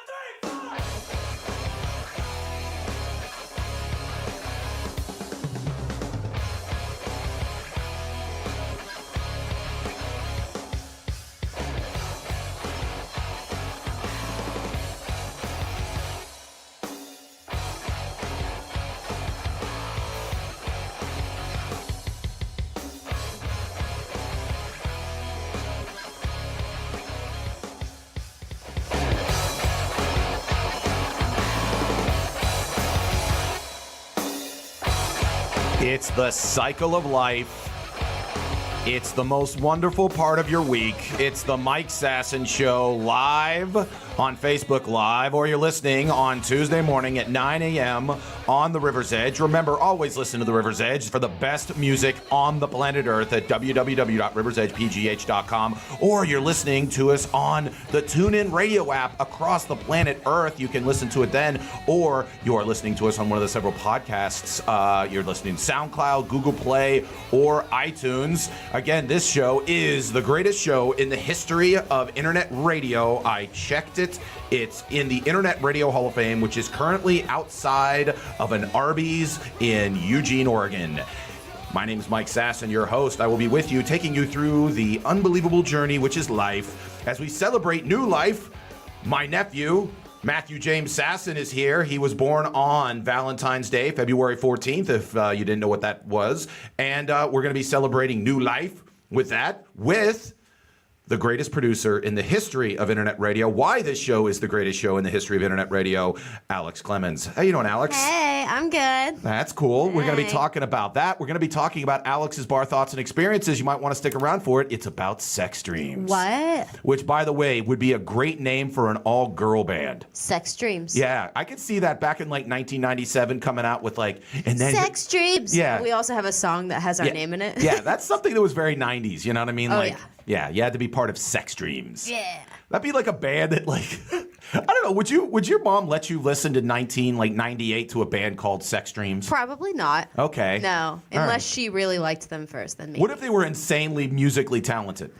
2, 3, 4! It's the cycle of life. It's the most wonderful part of your week. It's the Mike Sasson Show live on Facebook Live, or you're listening on Tuesday morning at 9 a.m. on the River's Edge. Remember, always listen to the River's Edge for the best music on the planet Earth at www.riversedgepgh.com, or you're listening to us on the TuneIn Radio app across the planet Earth. You can listen to it then, or you are listening to us on one of the several podcasts. You're listening to SoundCloud, Google Play, or iTunes. Again, this show is the greatest show in the history of internet radio. I checked it. It's in the Internet Radio Hall of Fame, which is currently outside of an Arby's in Eugene, Oregon. My name is Mike Sasson, your host. I will be with you, taking you through the unbelievable journey, which is life. As we celebrate new life, my nephew, Matthew James Sasson, is here. He was born on Valentine's Day, February 14th, if you didn't know what that was. And we're going to be celebrating new life with that, with the greatest producer in the history of internet radio. Why this show is the greatest show in the history of internet radio, Alex Clemens. How you doing, Alex? Hey, I'm good. That's cool. Hey. We're going to be talking about that. We're going to be talking about Alex's bar thoughts and experiences. You might want to stick around for it. It's about sex dreams. What? Which, by the way, would be a great name for an all-girl band. Sex dreams. Yeah, I could see that back in like 1997 coming out with like, and then Sex dreams. Yeah. We also have a song that has our name in it. Yeah, that's something that was very 90s. You know what I mean? Oh, like, yeah. Yeah, you had to be part of Sex Dreams. Yeah. That'd be like a band that, like, I don't know. Would your mom let you listen to 98 to a band called Sex Dreams? Probably not. Okay. No, unless she really liked them first, then maybe. What if they were insanely musically talented?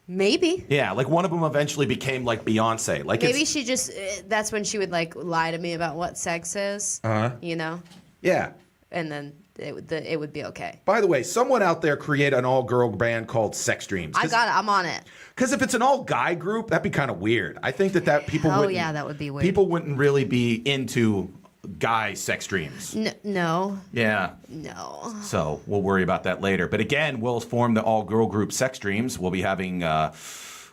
Maybe. Yeah, like one of them eventually became like Beyonce. Like Maybe she just, that's when she would like lie to me about what sex is, you know? Yeah. And then it would be okay. By the way, someone out there create an all-girl band called Sex Dreams. I got it. I'm on it. Because if it's an all-guy group, that'd be kind of weird. I think that people Oh, wouldn't... yeah, that would be weird. People wouldn't really be into guy sex dreams. No. Yeah. No. So we'll worry about that later. But again, we'll form the all-girl group Sex Dreams. We'll be having...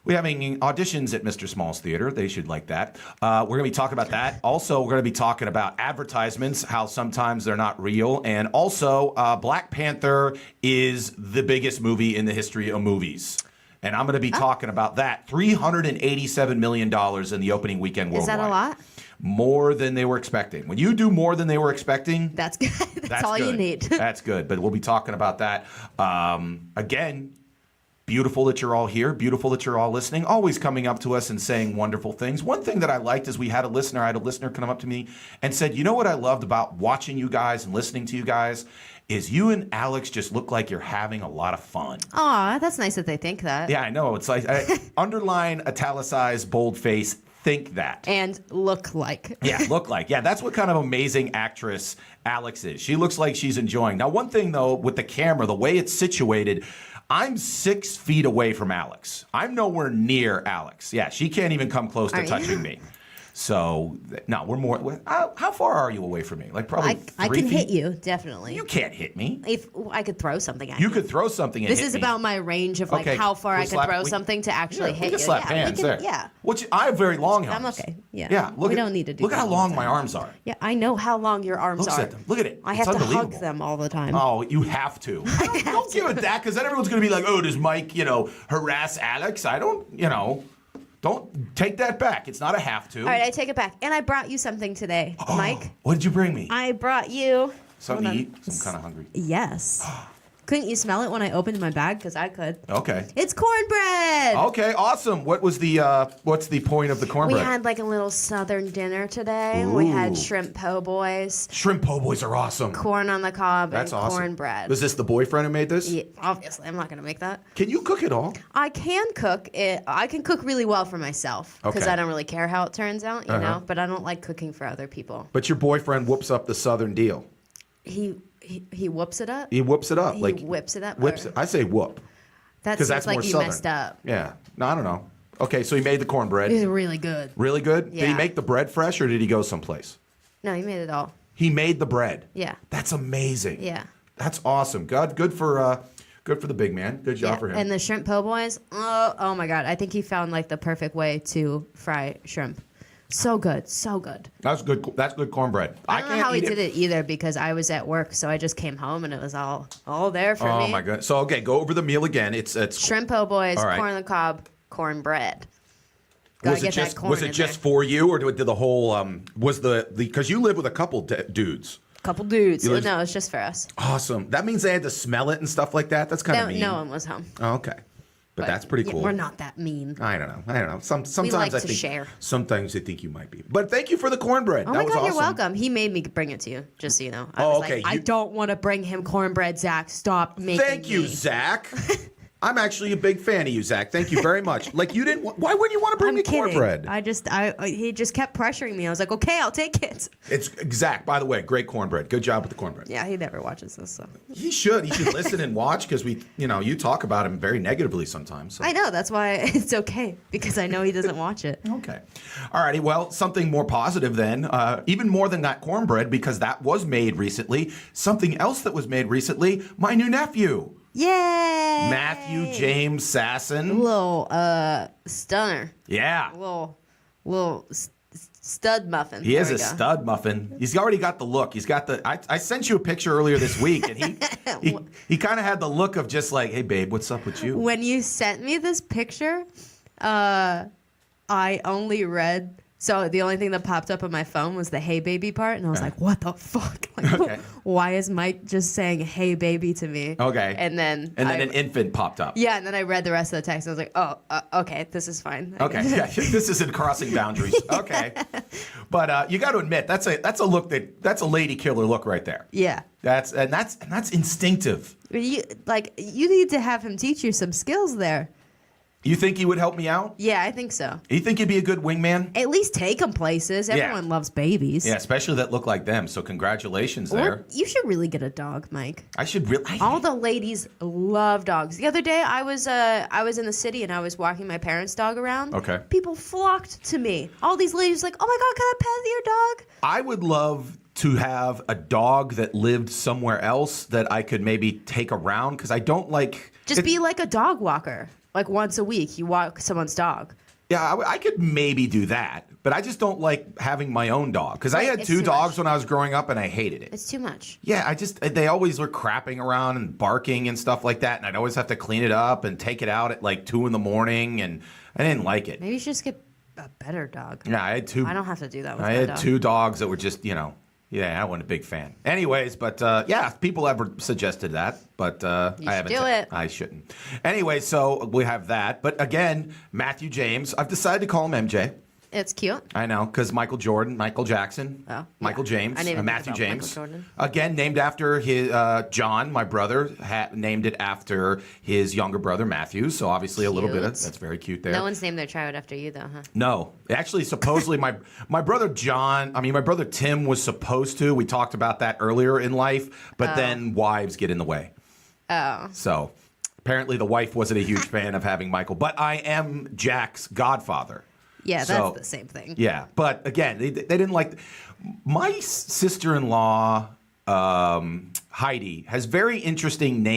We're having auditions at Mr. Small's Theater. They should like that. We're going to be talking about that. Also, we're going to be talking about advertisements, how sometimes they're not real. And also, Black Panther is the biggest movie in the history of movies. And I'm going to be talking about that. $387 million in the opening weekend worldwide. Is that a lot? More than they were expecting. When you do more than they were expecting... That's good. That's all good. you need. That's good. But we'll be talking about that. Again... Beautiful that you're all here. Beautiful that you're all listening. Always coming up to us and saying wonderful things. One thing that I liked is I had a listener come up to me and said, you know what I loved about watching you guys and listening to you guys is you and Alex just look like you're having a lot of fun. Aw, that's nice that they think that. Yeah, I know. It's like underline, italicize, boldface, think that. And look like. Yeah, look like. Yeah, that's what kind of amazing actress Alex is. She looks like she's enjoying. Now, one thing, though, with the camera, the way it's situated... I'm 6 feet away from Alex. I'm nowhere near Alex. Yeah, she can't even come close to touching me. So, no, we're more... How far are you away from me? Like probably 3 I feet? can hit you, definitely. You can't hit me. If I could throw something at you. You could throw something and This hit is me. about my range of like Okay, how far we'll I could slap- throw we- something to actually hit we can you. slap hands there. Yeah. Which, I have very long arms. I'm okay. Yeah. Yeah. We don't need to do Look at that how all the long time. my arms are. Yeah, I know how long your arms Look are. at them. Look at it. I It's have to hug unbelievable. them all the time. Oh, you have to. Don't give it that, because then everyone's going to be like, oh, does Mike, harass Alex? I don't, don't take that back. It's not a have to. All right, I take it back. And I brought you something today, Mike. What did you bring me? I brought you... Something to Hold on. eat? I'm kind of hungry. Yes. Couldn't you smell it when I opened my bag? Because I could. Okay. It's cornbread. Okay, awesome. What's the point of the cornbread? We had like a little southern dinner today. Ooh. We had shrimp po' boys, Shrimp po' boys are awesome. corn on the cob, That's and awesome. cornbread. Was this the boyfriend who made this? Yeah, obviously, I'm not going to make that. Can you cook it all? I can cook it. I can cook really well for myself because Okay. I don't really care how it turns out, you know. But I don't like cooking for other people. But your boyfriend whoops up the southern deal. He whoops it up. He whoops it up. He like whips it up. Whips it. I say whoop. That Because seems that's like more you southern. messed up. Yeah. No, I don't know. Okay, so he made the cornbread. It's really good. Really good? Did he Yeah. make the bread fresh or did he go someplace? No, he made it all. He made the bread. Yeah. That's amazing. Yeah. That's awesome. Good for the big man. Good job for him. And the shrimp po' boys. Oh my God! I think he found like the perfect way to fry shrimp. So good, so good. That's good. That's good cornbread. I don't know how he did it either because I was at work, so I just came home and it was all there for me. Oh my goodness. So okay, go over the meal again. It's Shrimp po' boys, All right. corn on the cob, cornbread. Gotta get that corn was it in just there. for you or did the whole was the because you live with a couple dudes? Couple dudes. You live- No, it's just for us. Awesome. That means they had to smell it and stuff like that. That's kind of mean. No one was home. Oh, okay. But that's pretty yeah, cool. we're not that mean. I don't know. Sometimes like I to think share. Sometimes I think you might be. But thank you for the cornbread. Oh that my was God, awesome. you're welcome. He made me bring it to you, just so you know. I Oh, was okay, like, I don't want to bring him cornbread, Zach. Stop making Thank you, me. Zach. I'm actually a big fan of you, Zach. Thank you very much. Like you didn't. Why wouldn't you want to bring I'm me kidding. cornbread? He just kept pressuring me. I was like, okay, I'll take it. It's Zach. By the way, great cornbread. Good job with the cornbread. Yeah, he never watches this, so. He should. He should listen and watch because you talk about him very negatively sometimes. So. I know. That's why it's okay, because I know he doesn't watch it. Okay. All righty. Well, something more positive then, even more than that cornbread, because that was made recently. Something else that was made recently, my new nephew, Yay! Matthew James Sasson. Little stunner. Yeah. Little stud muffin. He is a stud muffin. He's already got the look. He's got the. I sent you a picture earlier this week, and he kind of had the look of just like, hey, babe, what's up with you? When you sent me this picture, I only read. So the only thing that popped up on my phone was the "Hey baby" part, and I was like, "What the fuck? Like, Okay. Why is Mike just saying "Hey baby" to me?" Okay. And then an infant popped up. Yeah, and then I read the rest of the text, and I was like, "Oh, okay, this is fine." Okay, yeah, this isn't crossing boundaries. Okay, but you got to admit that's a look that's a lady killer look right there. Yeah. That's instinctive. You need to have him teach you some skills there. You think he would help me out? Yeah, I think so. You think he'd be a good wingman? At least take him places. Everyone loves babies. Yeah, especially that look like them. So congratulations there. Or you should really get a dog, Mike. I should really. All the ladies love dogs. The other day, I was in the city and I was walking my parents' dog around. Okay. People flocked to me. All these ladies like, "Oh my God, can I pet your dog?" I would love to have a dog that lived somewhere else that I could maybe take around because I don't like. Just be like a dog walker. Like once a week, you walk someone's dog. Yeah, I could maybe do that, but I just don't like having my own dog because I Right, had it's two too dogs much. when I was growing up and I hated it. It's too much. Yeah, they always were crapping around and barking and stuff like that, and I'd always have to clean it up and take it out at like 2 a.m, and I didn't like it. Maybe you should just get a better dog. Yeah, I had two. I don't have to do that with I my had dog. 2 dogs that were just, yeah, I wasn't a big fan. Anyways, but yeah, people ever suggested that, but I haven't. do it. I shouldn't. Anyway, so we have that. But again, Matthew James, I've decided to call him MJ. It's cute. I know, because Michael Jordan, Michael Jackson, Oh, Michael yeah. James, I didn't even Matthew think about James. Michael Jordan. Again, named after his John, my brother, named it after his younger brother Matthew. So obviously a little bit of Cute. that's very cute there. No one's named their child after you, though, huh? No, actually, supposedly my brother my brother Tim was supposed to. We talked about that earlier in life, but then wives get in the way. Oh. So apparently the wife wasn't a huge fan of having Michael, but I am Jack's godfather. Yeah, So- that's the same thing. Yeah, but again, they didn't like. My sister-in-law Heidi has very interesting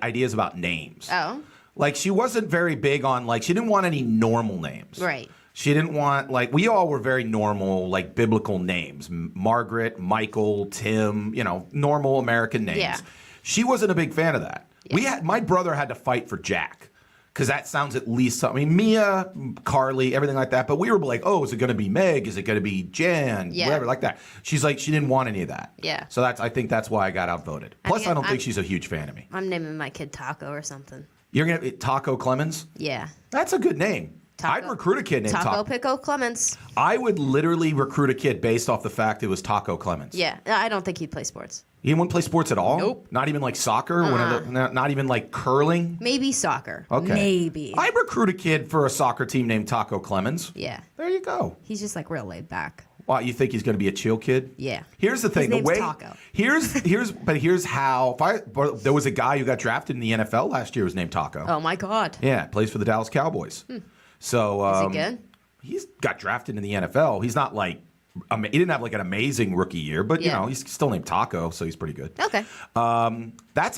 ideas about names. Oh. Like she wasn't very big on she didn't want any normal names. Right. She didn't want we all were very normal biblical names. Margaret, Michael, Tim, normal American names. Yeah. She wasn't a big fan of that. Yeah. My brother had to fight for Jack Because that sounds at least something. I mean, Mia, Carly, everything like that. But we were like, oh, is it going to be Meg? Is it going to be Jan? Yeah. Whatever, like that. She's like, she didn't want any of that. Yeah. So I think that's why I got outvoted. Plus, I don't think she's a huge fan of me. I'm naming my kid Taco or something. You're going to Taco Clemens? Yeah. That's a good name. I'd recruit a kid named Taco Pico Clemens. I would literally recruit a kid based off the fact it was Taco Clemens. Yeah. I don't think he'd play sports. He wouldn't play sports at all? Nope. Not even like soccer? Not even like curling? Maybe soccer. Okay. Maybe. I'd recruit a kid for a soccer team named Taco Clemens. Yeah. There you go. He's just like real laid back. Why, you think he's going to be a chill kid? Yeah. Here's the thing. His name's Taco. Here's how. There was a guy who got drafted in the NFL last year. Was named Taco. Oh my God. Yeah, plays for the Dallas Cowboys. So Is he good? He's got drafted in the NFL. He's not like he didn't have like an amazing rookie year, but you know he's still named Taco, so he's pretty good. Okay. That's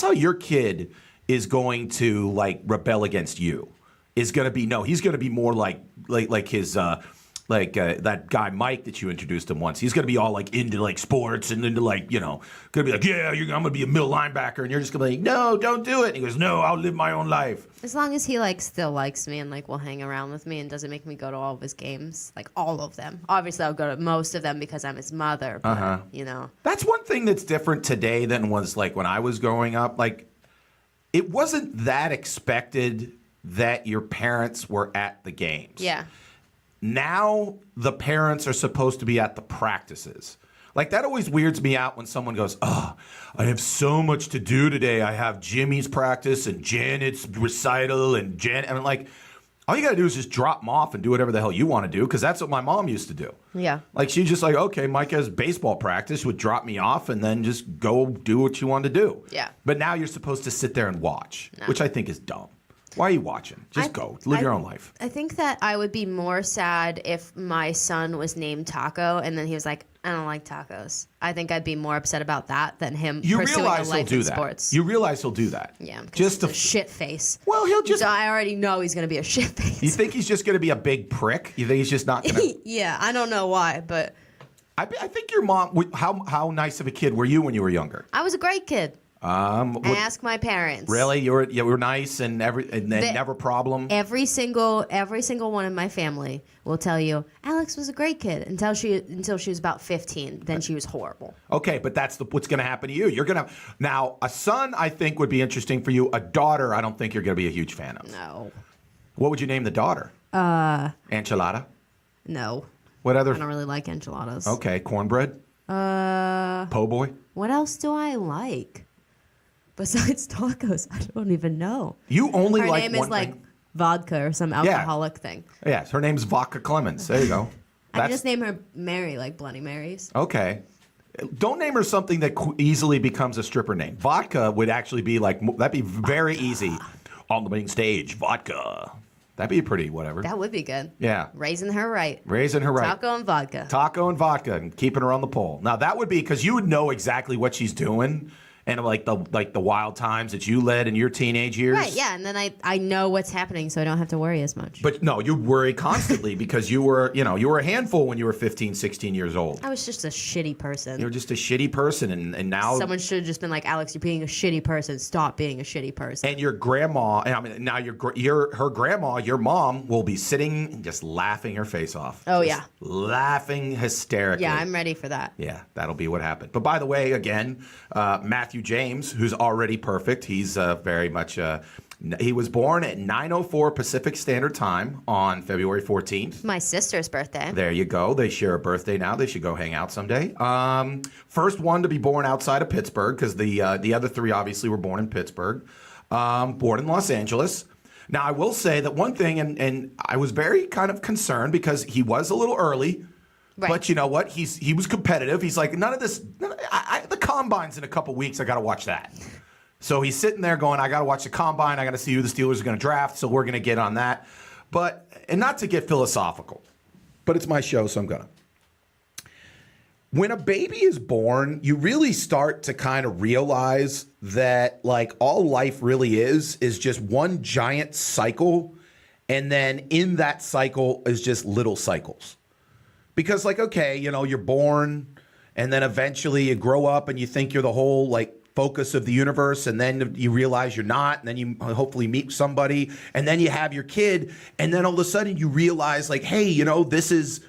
how your kid is going to like rebel against you. He's going to be more like his. That guy Mike that you introduced him once. He's going to be all like into like sports and into like, going to be like, yeah, I'm going to be a middle linebacker. And you're just going to be like, no, don't do it. And he goes, no, I'll live my own life. As long as he like still likes me and like will hang around with me and doesn't make me go to all of his games, like all of them. Obviously, I'll go to most of them because I'm his mother. But, That's one thing that's different today than was like when I was growing up. Like, it wasn't that expected that your parents were at the games. Yeah. Now the parents are supposed to be at the practices. Like, that always weirds me out when someone goes, oh, I have so much to do today. I have Jimmy's practice and Janet's recital and I'm like, all you got to do is just drop them off and do whatever the hell you want to do, because that's what my mom used to do. Yeah. Like, she's just like, okay, Mike has baseball practice, would drop me off and then just go do what you want to do. Yeah. But now you're supposed to sit there and watch, which I think is dumb. Why are you watching? Just go. Live your own life. I think that I would be more sad if my son was named Taco and then he was like, I don't like tacos. I think I'd be more upset about that than him pursuing a life in sports. You realize he'll do that. Yeah. Just a shit face. Well, he'll just. So I already know he's going to be a shit face. You think he's just going to be a big prick? You think he's just not going to? Yeah. I don't know why, but. I think your mom. How nice of a kid were you when you were younger? I was a great kid. Ask my parents. Really, you were nice and never problem. Every single one in my family will tell you Alex was a great kid until she was about 15. Then she was horrible. Okay, but that's what's going to happen to you. You're going to now a son. I think would be interesting for you. A daughter, I don't think you're going to be a huge fan of. No. What would you name the daughter? Enchilada. No. What other? I don't really like enchiladas. Okay, cornbread. Po' boy. What else do I like? Besides tacos, I don't even know. You only her like name one is like thing? vodka or some alcoholic thing. Yes, her name's Vodka Clemens. There you go. I just name her Mary, like Bloody Marys. Okay. Don't name her something that easily becomes a stripper name. Vodka would actually be like, that'd be very easy. On the main stage, vodka. That'd be pretty whatever. That would be good. Yeah. Raising her right. Raising her right. Taco and vodka. Taco and vodka and keeping her on the pole. Now that would be because you would know exactly what she's doing. And like the wild times that you led in your teenage years. Right, yeah. And then I know what's happening, so I don't have to worry as much. But no, you worry constantly because you were a handful when you were 15, 16 years old. I was just a shitty person. You were just a shitty person, and now someone should have just been like, Alex, you're being a shitty person. Stop being a shitty person. And your grandma, and I mean, now her grandma, your mom, will be sitting and just laughing her face off. Oh, just laughing hysterically. Yeah, I'm ready for that. Yeah, that'll be what happened. But by the way, again, Matthew James, who's already perfect, he's very much. He was born at 9:04 Pacific Standard Time on February 14th. My sister's birthday. There you go. They share a birthday now. They should go hang out someday. First one to be born outside of Pittsburgh, because the other three obviously were born in Pittsburgh. Born in Los Angeles. Now, I will say that one thing, and I was very kind of concerned because he was a little early. Right. But you know what? He was competitive. He's like, none of this. The combine's in a couple weeks. I got to watch that. So he's sitting there going, I got to watch the combine. I got to see who the Steelers are going to draft. So we're going to get on that. And not to get philosophical, but it's my show, so I'm going to. When a baby is born, you really start to kind of realize that like all life really is just one giant cycle. And then in that cycle is just little cycles. Because like, okay, you're born and then eventually you grow up and you think you're the whole like focus of the universe, and then you realize you're not, and then you hopefully meet somebody, and then you have your kid, and then all of a sudden you realize, like, hey, this is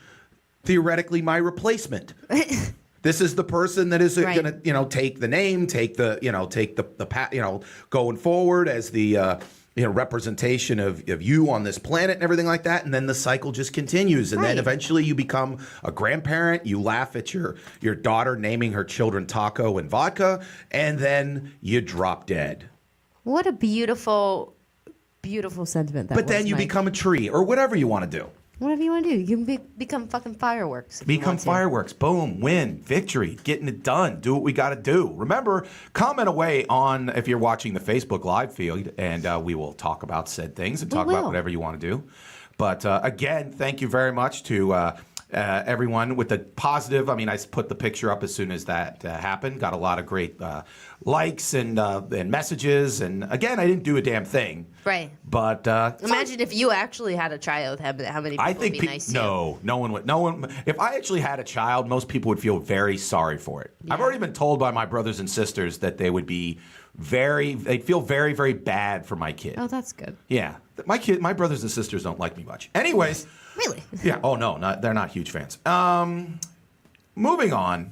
theoretically my replacement. This is the person that is going to, take the name, take the going forward as the representation of you on this planet and everything like that. And then the cycle just continues. And then eventually you become a grandparent. You laugh at your daughter naming her children Taco and Vodka. And then you drop dead. What a beautiful, beautiful sentiment that was. But then you become a tree or whatever you want to do. Whatever you want to do. You can become fucking fireworks. Become fireworks. Boom. Win. Victory. Getting it done. Do what we got to do. Remember, comment away on if you're watching the Facebook live feed, and we will talk about said things and talk about whatever you want to do. But again, thank you very much to everyone with the positive. I mean, I put the picture up as soon as that happened. Got a lot of great likes and messages. And again, I didn't do a damn thing. Right. But imagine if you actually had a child, how many people would be nice to you? No one would. No one. If I actually had a child, most people would feel very sorry for it. Yeah. I've already been told by my brothers and sisters that they would be they'd feel very, very bad for my kid. Oh, that's good. Yeah. My brothers and sisters don't like me much. Anyways. Really? Yeah. Oh, no. They're not huge fans. Moving on.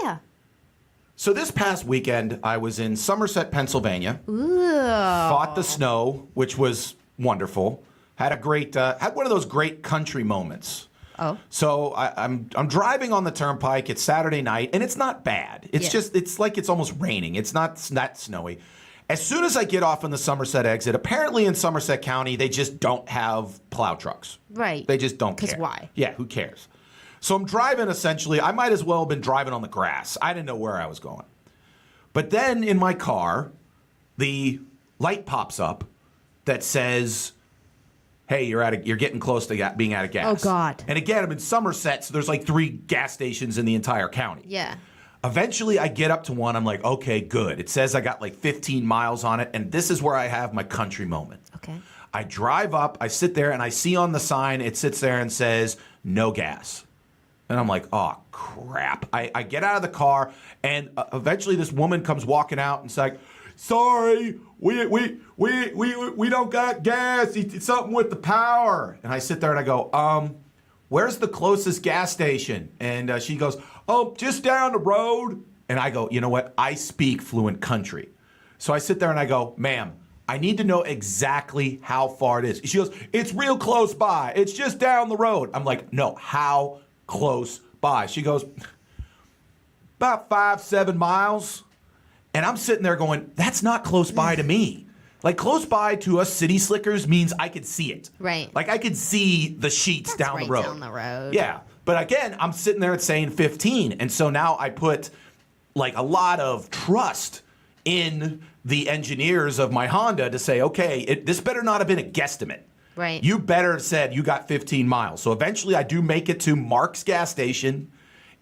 Yeah. So this past weekend, I was in Somerset, Pennsylvania. Ooh. Fought the snow, which was wonderful. Had a great, had one of those great country moments. Oh. So I'm driving on the turnpike. It's Saturday night, and it's not bad. It's just, it's like it's almost raining. It's not that snowy. As soon as I get off on the Somerset exit, apparently in Somerset County, they just don't have plow trucks. Right. They just don't care. Because why? Yeah, who cares? So I'm driving, essentially. I might as well have been driving on the grass. I didn't know where I was going. But then in my car, the light pops up that says, hey, you're getting close to being out of gas. Oh, God. And again, I'm in Somerset, so there's like 3 gas stations in the entire county. Yeah. Eventually, I get up to one. I'm like, okay, good. It says I got like 15 miles on it, and this is where I have my country moment. Okay. I drive up, I sit there, and I see on the sign, it sits there and says, no gas. And I'm like, oh, crap. I get out of the car, and eventually this woman comes walking out and it's like, sorry, we don't got gas. It's something with the power. And I sit there and I go, where's the closest gas station? And she goes, oh, just down the road. And I go, you know what? I speak fluent country. So I sit there and I go, ma'am, I need to know exactly how far it is. She goes, it's real close by. It's just down the road. I'm like, no, how close by? She goes, about 5-7 miles. And I'm sitting there going, that's not close by to me. Like, close by to us city slickers means I could see it. Right. Like, I could see the sheets down the road. Down the road. Yeah. But again, I'm sitting there at saying 15. And so now I put, like, a lot of trust in the engineers of my Honda to say, okay, this better not have been a guesstimate. Right. You better have said you got 15 miles. So eventually I do make it to Mark's gas station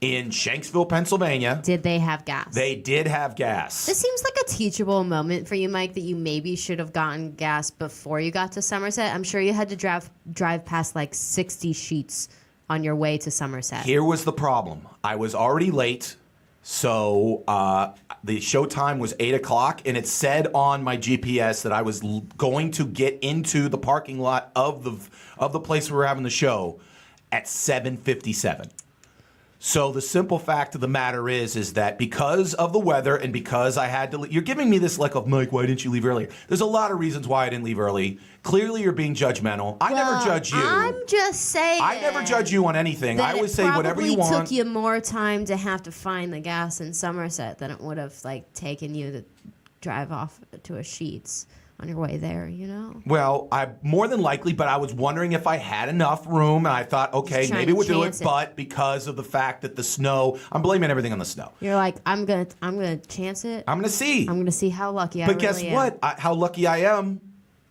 in Shanksville, Pennsylvania. Did they have gas? They did have gas. This seems like a teachable moment for you, Mike, that you maybe should have gotten gas before you got to Somerset. I'm sure you had to drive past like 60 sheets on your way to Somerset. Here was the problem. I was already late. So the show time was 8 o'clock, and it said on my GPS that I was going to get into the parking lot of the place we were having the show at 7:57. So the simple fact of the matter is that because of the weather and because I had to, you're giving me this look of, Mike, why didn't you leave earlier? There's a lot of reasons why I didn't leave early. Clearly, you're being judgmental. I never judge you. I'm just saying. I never judge you on anything. I always say whatever you want. It probably took you more time to have to find the gas in Somerset than it would have taken you to drive off to a Sheetz on your way there, you know? Well, I more than likely, but I was wondering if I had enough room, and I thought, okay, maybe we'll do it. But because of the fact that the snow, I'm blaming everything on the snow. You're like, I'm gonna chance it. I'm gonna see. I'm gonna see how lucky I really am. But guess what? How lucky I am.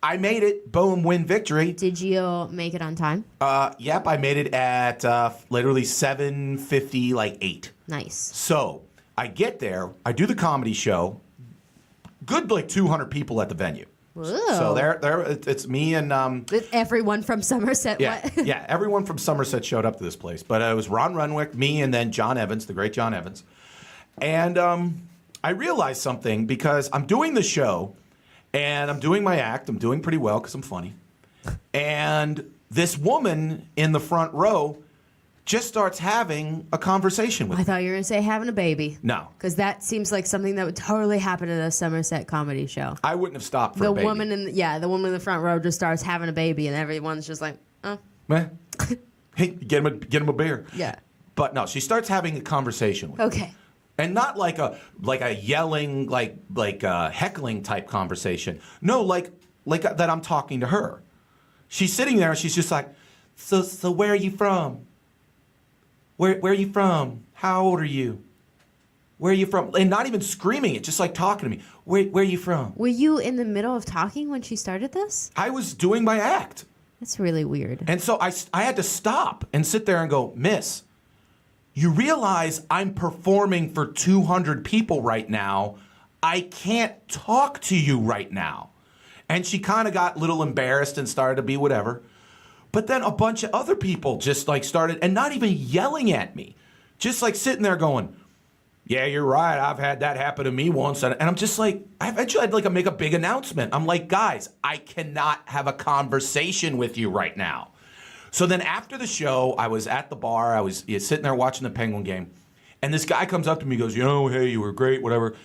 I made it. Boom, win, victory. Did you make it on time? Yep, I made it at literally 7:50, like 8. Nice. So I get there. I do the comedy show. Good, like 200 people at the venue. Whoa. So it's me and everyone from Somerset. Yeah, yeah, everyone from Somerset showed up to this place. But it was Ron Renwick, me, and then John Evans, the great John Evans. And I realized something because I'm doing the show and I'm doing my act. I'm doing pretty well because I'm funny. And this woman in the front row just starts having a conversation with I me. thought you were going to say having a baby. No. Because that seems like something that would totally happen at a Somerset comedy show. I wouldn't have stopped for The a baby. woman the woman in the front row just starts having a baby, and everyone's just like, oh. Eh. Hey, get him a beer. Yeah. But no, she starts having a conversation with me. Okay. And not like a yelling, like a heckling type conversation. No, like that I'm talking to her. She's sitting there and she's just like, so where are you from? Where are you from? How old are you? Where are you from? And not even screaming it, just like talking to me. Where are you from? Were you in the middle of talking when she started this? I was doing my act. That's really weird. And so I had to stop and sit there and go, Miss, you realize I'm performing for 200 people right now. I can't talk to you right now. And she kind of got a little embarrassed and started to be whatever. But then a bunch of other people just like started, and not even yelling at me, just like sitting there going, yeah, you're right. I've had that happen to me once. And I'm just like, I eventually had to make a big announcement. I'm like, guys, I cannot have a conversation with you right now. So then after the show, I was at the bar. I was sitting there watching the Penguin game. And this guy comes up to me and goes, hey, you were great, whatever.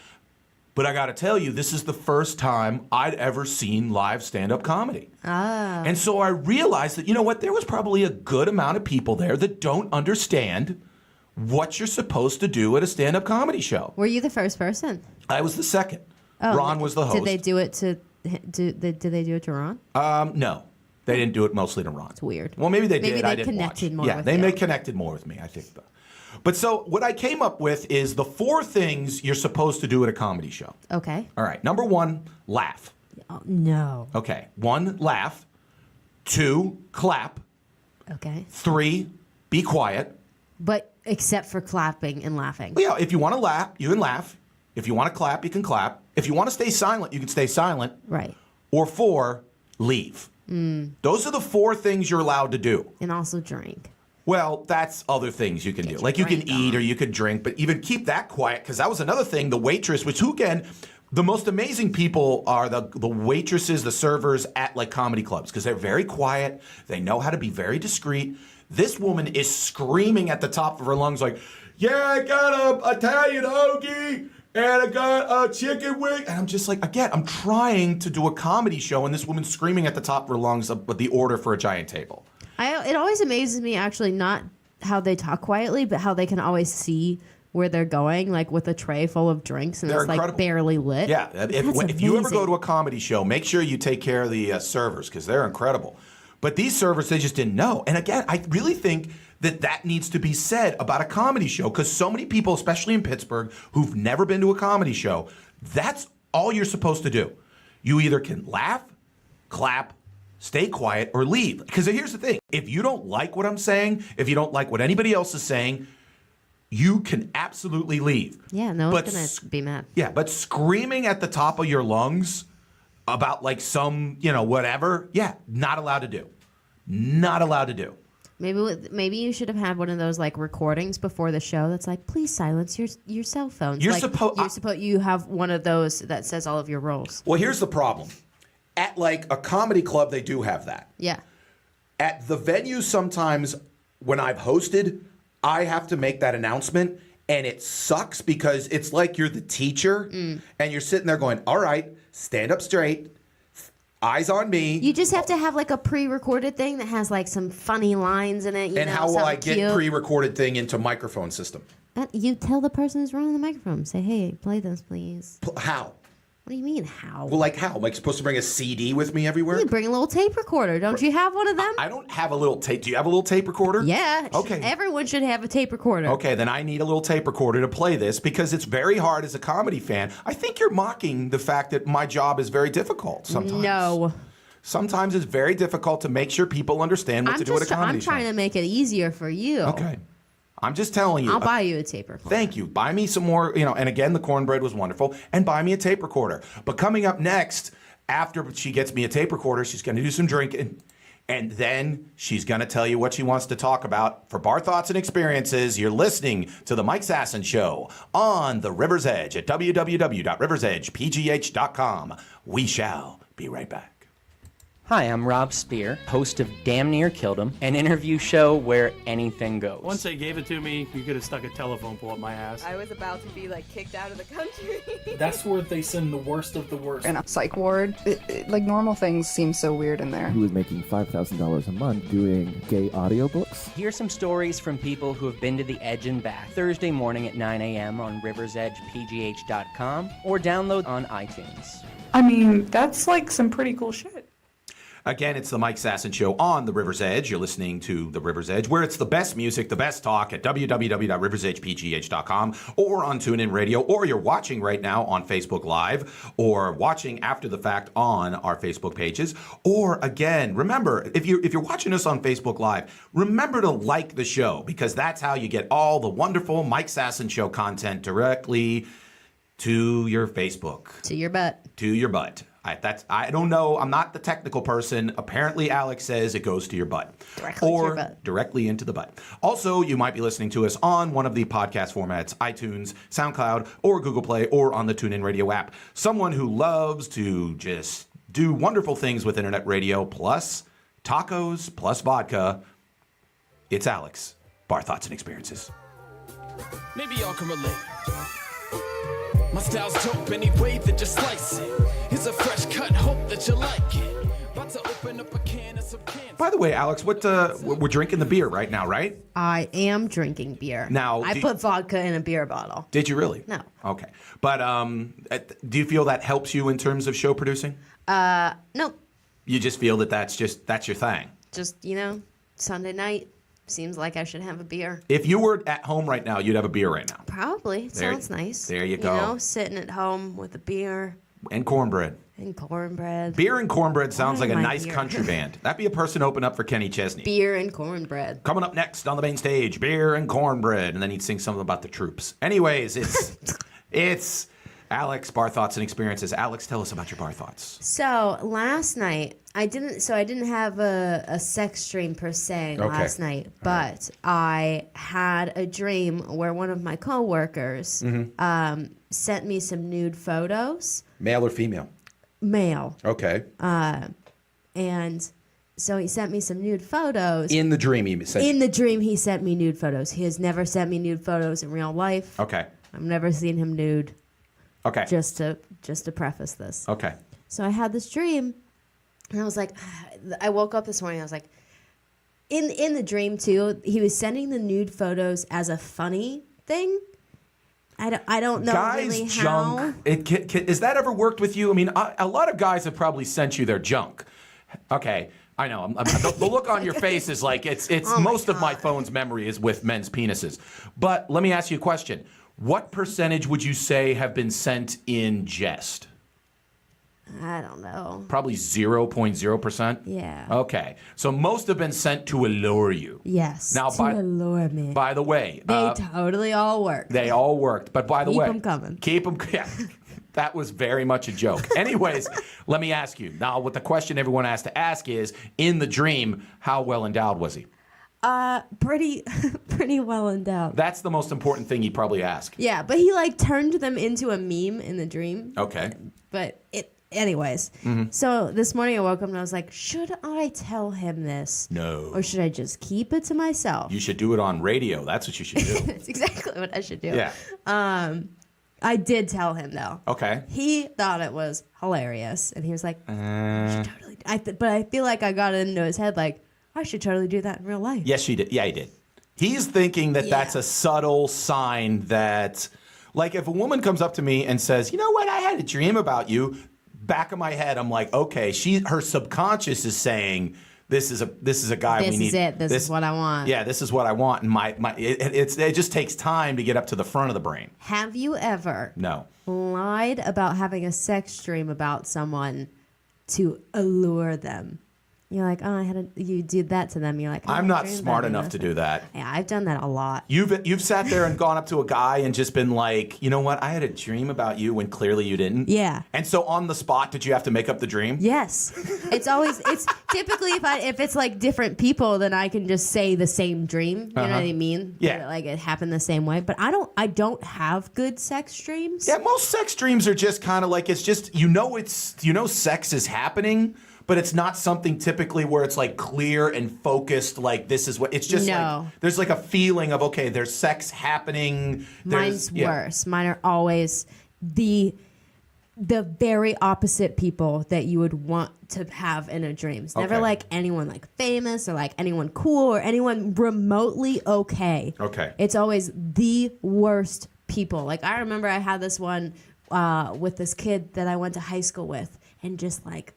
But I got to tell you, this is the first time I'd ever seen live stand-up comedy. Ah. And so I realized that, you know what, there was probably a good amount of people there that don't understand what you're supposed to do at a stand-up comedy show. Were you the first person? I was the second. Oh, Ron was the host. Did they do it to? Did they do it to Ron? No, they didn't do it mostly to Ron. It's weird. Well, maybe they Maybe did. they I didn't connected watch. more Yeah, with they you. may connected more with me, I think. But so what I came up with is the 4 things you're supposed to do at a comedy show. Okay. All right. Number 1, laugh. Oh, no. Okay. 1, laugh. 2, clap. Okay. 3, be quiet. But except for clapping and laughing. Yeah, if you want to laugh, you can laugh. If you want to clap, you can clap. If you want to stay silent, you can stay silent. Right. Or 4, leave. Those are the 4 things you're allowed to do. And also drink. Well, that's other things you can do. your Like you can drink eat on. or you can drink, but even keep that quiet, because that was another thing. The waitress, which who again, the most amazing people are the waitresses, the servers at like comedy clubs, because they're very quiet. They know how to be very discreet. This woman is screaming at the top of her lungs like, yeah, I got a Italian hoagie and I got a chicken wing. And I'm just like, again, I'm trying to do a comedy show and this woman's screaming at the top of her lungs with the order for a giant table. It always amazes me, actually, not how they talk quietly, but how they can always see where they're going, like with a tray full of drinks and They're it's like incredible. barely lit. Yeah, if That's you ever go amazing. to a comedy show, make sure you take care of the servers because they're incredible. But these servers, they just didn't know. And again, I really think that needs to be said about a comedy show because so many people, especially in Pittsburgh, who've never been to a comedy show, that's all you're supposed to do. You either can laugh, clap, stay quiet, or leave. Because here's the thing. If you don't like what I'm saying, if you don't like what anybody else is saying, you can absolutely leave. Yeah, no But one's going to be mad. Yeah, but screaming at the top of your lungs about like some, whatever, yeah, not allowed to do. Not allowed to do. Maybe you should have had one of those like recordings before the show that's like, please silence your cell phones. You have one of those that says all of your roles. Well, here's the problem. At like a comedy club, they do have that. Yeah. At the venue, sometimes when I've hosted, I have to make that announcement, and it sucks because it's like you're the teacher, and you're sitting there going, all right, stand up straight, eyes on me. You just have to have like a pre-recorded thing that has like some funny lines in it. And how will I get cute. pre-recorded thing into microphone system? You tell the person who's running the microphone, say, hey, play this, please. How? What do you mean, how? Well, like how? Am I supposed to bring a CD with me everywhere? You bring a little tape recorder. Don't you have one of them? I don't have a little tape. Do you have a little tape recorder? Yeah. Okay. Everyone should have a tape recorder. Okay, then I need a little tape recorder to play this because it's very hard as a comedy fan. I think you're mocking the fact that my job is very difficult sometimes. No. Sometimes it's very difficult to make sure people understand what to do at a comedy show. I'm trying to make it easier for you. Okay. I'm just telling you. I'll buy you a tape recorder. Thank you. Buy me some more, and again, the cornbread was wonderful, and buy me a tape recorder. But coming up next, after she gets me a tape recorder, she's going to do some drinking. And then she's going to tell you what she wants to talk about. For Bar Thoughts and Experiences, you're listening to The Mike Sasson Show on The River's Edge at www.riversedgepgh.com. We shall be right back. Hi, I'm Rob Spear, host of Damn Near Killed 'Em, an interview show where anything goes. Once they gave it to me, you could have stuck a telephone pole up my ass. I was about to be kicked out of the country. That's where they send the worst of the worst. In a psych ward, normal things seem so weird in there. He was making $5,000 a month doing gay audiobooks. Hear some stories from people who have been to the edge and back. Thursday morning at 9 a.m. on riversedgepgh.com or download on iTunes. I mean, that's some pretty cool shit. Again, it's the Mike Sasson Show on The River's Edge. You're listening to The River's Edge, where it's the best music, the best talk at www.riversedgepgh.com or on TuneIn Radio, or you're watching right now on Facebook Live, or watching after the fact on our Facebook pages. Or again, remember, if you're watching us on Facebook Live, remember to like the show, because that's how you get all the wonderful Mike Sasson Show content directly to your Facebook. To your butt. To your butt. I don't know. I'm not the technical person. Apparently, Alex says it goes to your butt. Directly to your butt. Directly into the butt. Also, you might be listening to us on one of the podcast formats, iTunes, SoundCloud, or Google Play, or on the TuneIn Radio app. Someone who loves to just do wonderful things with internet radio, plus tacos, plus vodka. It's Alex. Bar Thoughts and Experiences. Maybe y'all can relate. My style's dope any way that you slice it. It's a fresh cut, hope that you like it. About to open up a can of some cans. By the way, Alex, we're drinking the beer right now, right? I am drinking beer. Now, I put vodka in a beer bottle. Did you really? No. Okay. But do you feel that helps you in terms of show producing? No. You just feel that's your thing? Just, Sunday night. Seems like I should have a beer. If you were at home right now, you'd have a beer right now. Probably. Sounds nice. There you go. Sitting at home with a beer. And cornbread. And cornbread. Beer and cornbread sounds like a nice here? country band. That'd be a person open up for Kenny Chesney. Beer and cornbread. Coming up next on the main stage, beer and cornbread. And then he'd sing something about the troops. Anyways, it's Alex, Bar Thoughts and Experiences. Alex, tell us about your bar thoughts. So last night, I didn't have a sex dream per se last night, but I had a dream where one of my coworkers sent me some nude photos. Male or female? Male. Okay. And so he sent me some nude photos. In the dream, he said. In the dream, he sent me nude photos. He has never sent me nude photos in real life. Okay. I've never seen him nude. Okay. Just to preface this. Okay. So I had this dream, and I was like, I woke up this morning. I was like, in the dream too, he was sending the nude photos as a funny thing. I don't know guys really junk. how. Has that ever worked with you? I mean, a lot of guys have probably sent you their junk. Okay, I know. The look on your face is like it's most of my phone's memory is with men's penises. But let me ask you a question. What percentage would you say have been sent in jest? I don't know. Probably 0.0%? Yeah. Okay. So most have been sent to allure you. Yes. Now, to allure me. By the way. They totally all worked. They all worked. But by the way. Keep them coming. Keep them. Yeah. That was very much a joke. Anyways, let me ask you. Now, what the question everyone has to ask is, in the dream, how well endowed was he? Pretty well endowed. That's the most important thing he'd probably ask. Yeah, but he turned them into a meme in the dream. Okay. But anyways. Mm-hmm. So this morning I woke up and I was like, should I tell him this? No. Or should I just keep it to myself? You should do it on radio. That's what you should do. That's exactly what I should do. Yeah. I did tell him though. Okay. He thought it was hilarious, and he was like, "You should totally." But I feel like I got it into his head, like I should totally do that in real life. Yes, she did. Yeah, he did. He's thinking that that's a subtle sign that, like, if a woman comes up to me and says, "You know what? I had a dream about you." Back of my head, I'm like, okay, her subconscious is saying, This is a guy we need. This is what I want. Yeah, this is what I want. And it just takes time to get up to the front of the brain. Have you ever lied about having a sex dream about someone to allure them? You're like, oh, you did that to them. You're like, I'm not smart enough to do that. Yeah, I've done that a lot. You've sat there and gone up to a guy and just been like, you know what? I had a dream about you when clearly you didn't. Yeah. And so on the spot, did you have to make up the dream? Yes. It's typically if it's like different people, then I can just say the same dream. You know what I mean? Yeah. Like it happened the same way. But I don't have good sex dreams. Yeah, most sex dreams are just kind of like, it's just, sex is happening, but it's not something typically where it's like clear and focused, like this is what, it's just like, there's like a feeling of, okay, there's sex happening. Mine's worse. Mine are always the very opposite people that you would want to have in a dream. It's never like anyone like famous or like anyone cool or anyone remotely okay. Okay. It's always the worst people. Like I remember I had this one with this kid that I went to high school with, and just like,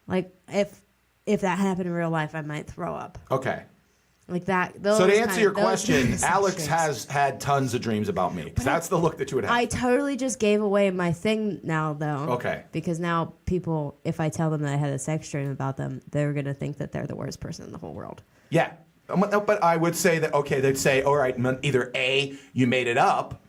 like if that happened in real life, I might throw up. Okay. Like that. So to answer your question, Alex has had tons of dreams about me. Because that's the look that you would have. I totally just gave away my thing now, though. Okay. Because now people, if I tell them that I had a sex dream about them, they're going to think that they're the worst person in the whole world. Yeah. But I would say that, okay, they'd say, all right, either A, you made it up,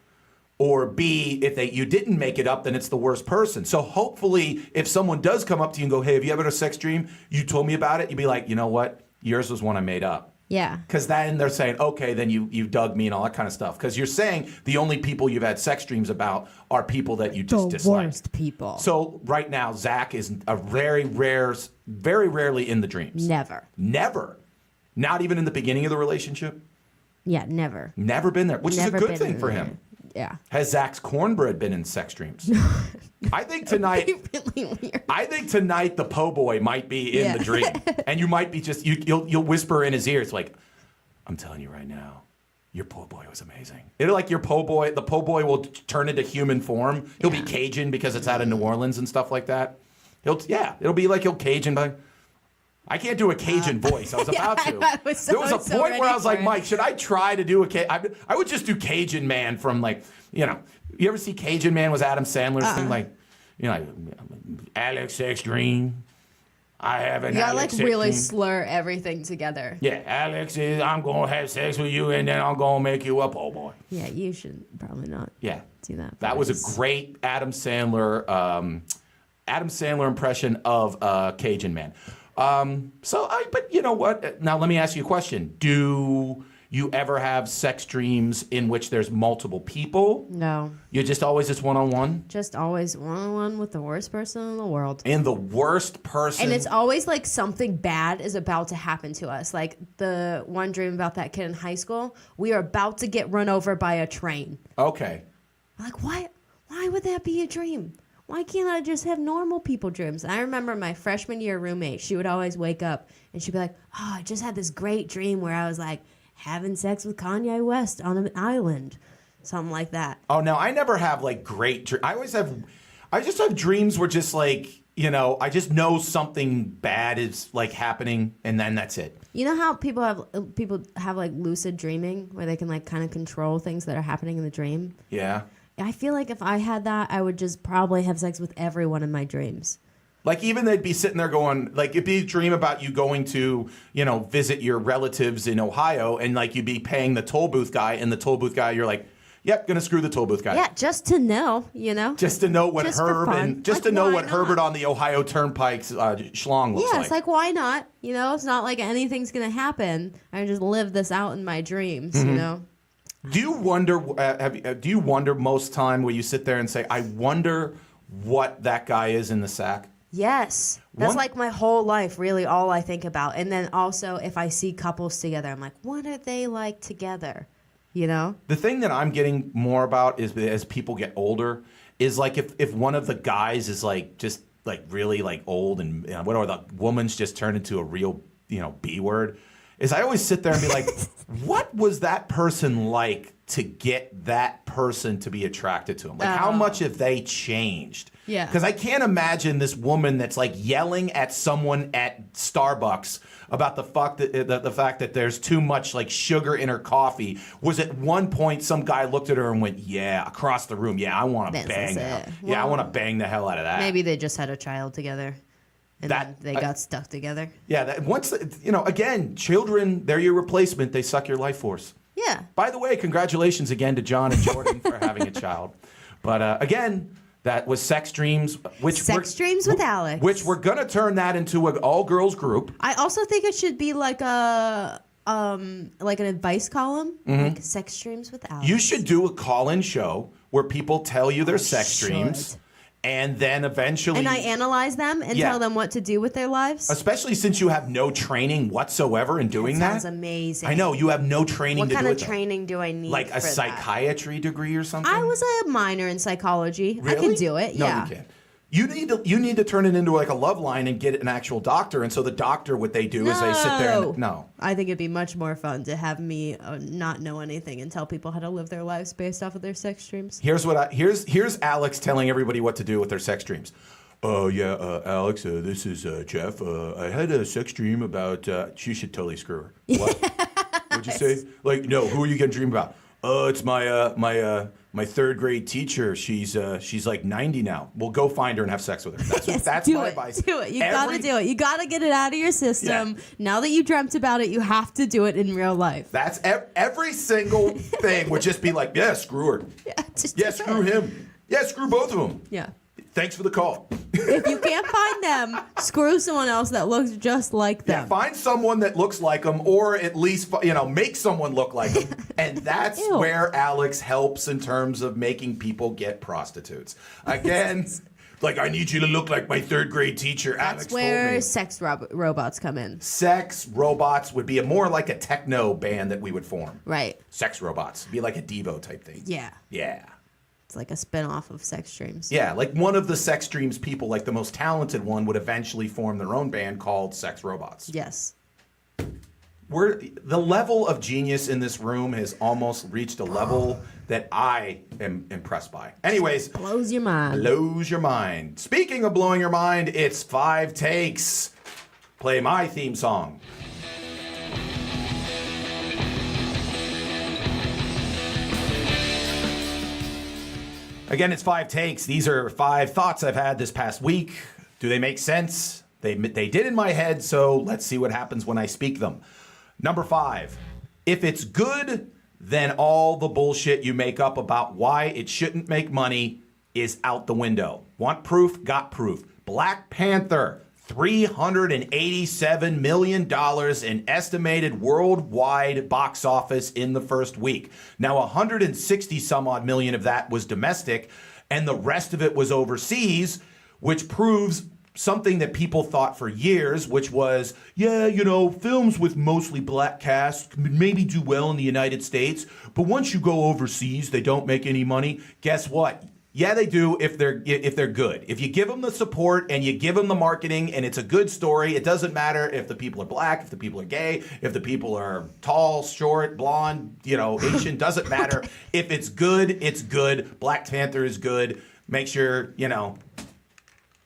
or B, if you didn't make it up, then it's the worst person. So hopefully, if someone does come up to you and go, hey, have you ever had a sex dream? You told me about it. You'd be like, you know what? Yours was one I made up. Yeah. Because then they're saying, okay, then you dug me and all that kind of stuff. Because you're saying the only people you've had sex dreams about are people that you just dislike. The worst people. So right now, Zach is very rarely in the dreams. Never. Not even in the beginning of the relationship? Yeah, never. Never been there, which is a good thing for him. Yeah. Has Zach's cornbread been in sex dreams? I think tonight. Really weird. I think tonight the po' boy might be in the dream, and you might be just you'll whisper in his ear. It's like, I'm telling you right now, your po' boy was amazing. It'll like your po' boy. The po' boy will turn into human form. He'll be Cajun because it's out of New Orleans and stuff like that. It'll be like he'll Cajun by. I can't do a Cajun voice. I was about to. There was a point where I was like, Mike, should I try to do I would just do Cajun Man from like, you ever see Cajun Man was Adam Sandler's thing? Like, Alex sex dream. I have an Alex sex really dream. slur everything together. Yeah, Alex is, I'm going to have sex with you and then I'm going to make you up, oh boy. Yeah, you should probably not do that. That was a great Adam Sandler impression of Cajun Man. But you know what? Now let me ask you a question. Do you ever have sex dreams in which there's multiple people? No. You're just always one-on-one? Just always one-on-one with the worst person in the world. And the worst person? And it's always like something bad is about to happen to us. Like the one dream about that kid in high school, we are about to get run over by a train. Okay. Like, why would that be a dream? Why can't I just have normal people dreams? And I remember my freshman year roommate, she would always wake up and she'd be like, oh, I just had this great dream where I was like having sex with Kanye West on an island. Something like that. Oh, no, I never have like great dreams. I just have dreams where just like, I just know something bad is like happening and then that's it. You know how people have like lucid dreaming where they can like kind of control things that are happening in the dream? Yeah. I feel like if I had that, I would just probably have sex with everyone in my dreams. Like even they'd be sitting there going, like it'd be a dream about you going to, visit your relatives in Ohio and like you'd be paying the toll booth guy and the toll booth guy, you're like, yep, gonna screw the toll booth guy. Yeah, just to know, Just to know what just to know what Herbert on the Ohio Turnpike's schlong looks like. Yeah, it's like, why not? It's not like anything's gonna happen. I just live this out in my dreams, Do you wonder most time where you sit there and say, I wonder what that guy is in the sack? Yes. That's like my whole life, really all I think about. And then also if I see couples together, I'm like, what are they like together? The thing that I'm getting more about is as people get older is like if one of the guys is like just like really like old and whatever, the woman's just turned into a real, B word. Is I always sit there and be like, what was that person like to get that person to be attracted to him? Like, how much have they changed? Yeah. Because I can't imagine this woman that's like yelling at someone at Starbucks about the fact that there's too much like sugar in her coffee. Was at one point some guy looked at her and went, yeah, across the room, yeah, I want to bang her. Yeah, I want to bang the hell out of that. Maybe they just had a child together. And then they got stuck together. Yeah, again, children, they're your replacement. They suck your life force. Yeah. By the way, congratulations again to John and Jordan for having a child. But again, that was Sex Dreams. Sex Dreams with Alex. Which we're going to turn that into an all-girls group. I also think it should be like an advice column, like Sex Dreams with Alex. You should do a call-in show where people tell you their sex dreams. And then eventually... And I analyze them and tell them what to do with their lives. Especially since you have no training whatsoever in doing that. Sounds amazing. I know, you have no training to do it. What kind of training do I need Like a psychiatry degree or something? I was a minor in psychology. Really? I can do it, No, you can't. You need to turn it into like a love line and get an actual doctor. And so the doctor, what they do is they sit there and... No. I think it'd be much more fun to have me not know anything and tell people how to live their lives based off of their sex dreams. Here's Alex telling everybody what to do with their sex dreams. Oh, yeah, Alex, this is Jeff. I had a sex dream about... you should totally screw her. What? What'd you say? Like, no, who are you going to dream about? Oh, it's my third grade teacher. She's like 90 now. Well, go find her and have sex with her. That's my advice. Do it. You gotta do it. You gotta get it out of your system. Yeah. Now that you dreamt about it, you have to do it in real life. That's every single thing would just be like, yeah, screw her. Yeah, screw him. Yeah, screw both of them. Yeah. Thanks for the call. If you can't find them, screw someone else that looks just like them. Yeah, find someone that looks like them, or at least make someone look like them, and that's where Alex helps in terms of making people get prostitutes. Again, like I need you to look like my third grade teacher. Alex That's where told me. sex robots come in. Sex robots would be more like a techno band that we would form. Right. Sex robots be like a Devo type thing. Yeah. Yeah. It's like a spin-off of Sex Dreams. Yeah, like one of the Sex Dreams people, like the most talented one, would eventually form their own band called Sex Robots. Yes. The level of genius in this room has almost reached a level that I am impressed by. Anyways. Blows your mind. Blows your mind. Speaking of blowing your mind, it's 5 Takes. Play my theme song. Again, it's 5 takes. These are 5 thoughts I've had this past week. Do they make sense? They did in my head, so let's see what happens when I speak them. Number 5, if it's good, then all the bullshit you make up about why it shouldn't make money is out the window. Want proof? Got proof. Black Panther, $387 million in estimated worldwide box office in the first week. Now, 160 some odd million of that was domestic, and the rest of it was overseas, which proves something that people thought for years, which was, films with mostly black cast maybe do well in the United States, but once you go overseas, they don't make any money. Guess what? Yeah, they do if they're good. If you give them the support and you give them the marketing and it's a good story, it doesn't matter if the people are black, if the people are gay, if the people are tall, short, blonde, Asian, doesn't matter. If it's good, it's good. Black Panther is good. Make sure,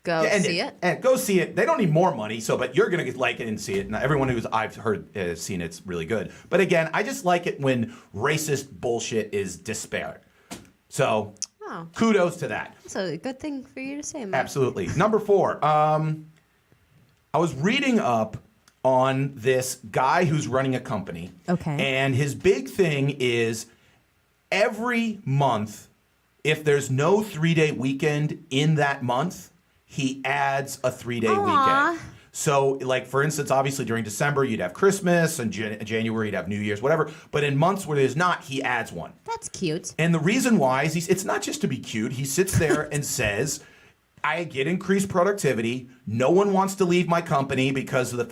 Go see it. And go see it. They don't need more money, but you're going to like it and see it. Now, everyone I've heard has seen it's really good. But again, I just like it when racist bullshit is disparate. So... kudos to that. That's a good thing for you to say, man. Absolutely. Number 4. I was reading up on this guy who's running a company. Okay. And his big thing is every month, if there's no 3-day weekend in that month, he adds a 3-day weekend. So, like, for instance, obviously during December, you'd have Christmas, and January, you'd have New Year's, whatever. But in months where there's not, he adds one. That's cute. And the reason why is it's not just to be cute. He sits there and says, I get increased productivity. No one wants to leave my company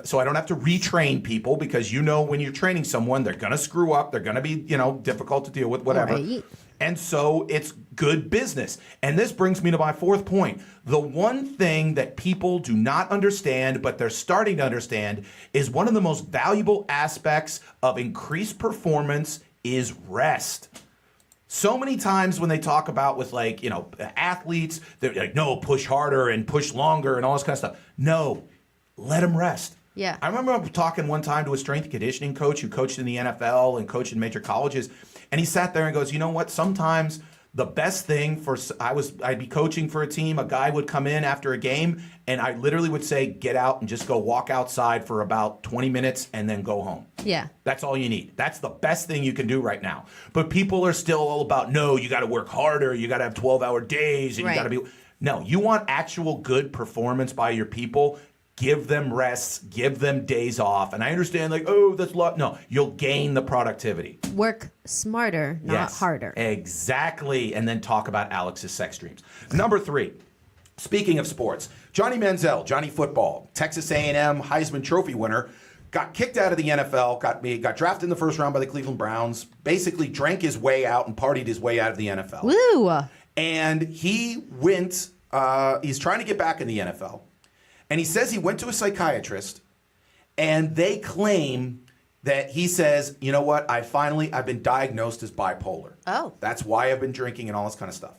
so I don't have to retrain people because when you're training someone, they're going to screw up. They're going to be, difficult to deal with, whatever. Right. And so it's good business. And this brings me to my 4th point. The one thing that people do not understand, but they're starting to understand, is one of the most valuable aspects of increased performance is rest. So many times when they talk about with athletes, they're like, no, push harder and push longer and all this kind of stuff. No, let them rest. Yeah. I remember talking one time to a strength and conditioning coach who coached in the NFL and coached in major colleges. And he sat there and goes, you know what? Sometimes The best thing I'd be coaching for a team. A guy would come in after a game, and I literally would say, get out and just go walk outside for about 20 minutes and then go home. Yeah. That's all you need. That's the best thing you can do right now. But people are still all about, no, you got to work harder. You got to have 12-hour days. And you got to be. No, you want actual good performance by your people. Give them rests. Give them days off. And I understand, like, oh, that's a lot. No, you'll gain the productivity. Work smarter, not harder. Exactly. And then talk about Alex's sex dreams. Number 3, speaking of sports, Johnny Manziel, Johnny Football, Texas A&M Heisman Trophy winner, got kicked out of the NFL, got drafted in the first round by the Cleveland Browns, basically drank his way out and partied his way out of the NFL. Woo! And he went, he's trying to get back in the NFL. And he says he went to a psychiatrist, and they claim that he says, you know what, I've been diagnosed as bipolar. Oh. That's why I've been drinking and all this kind of stuff.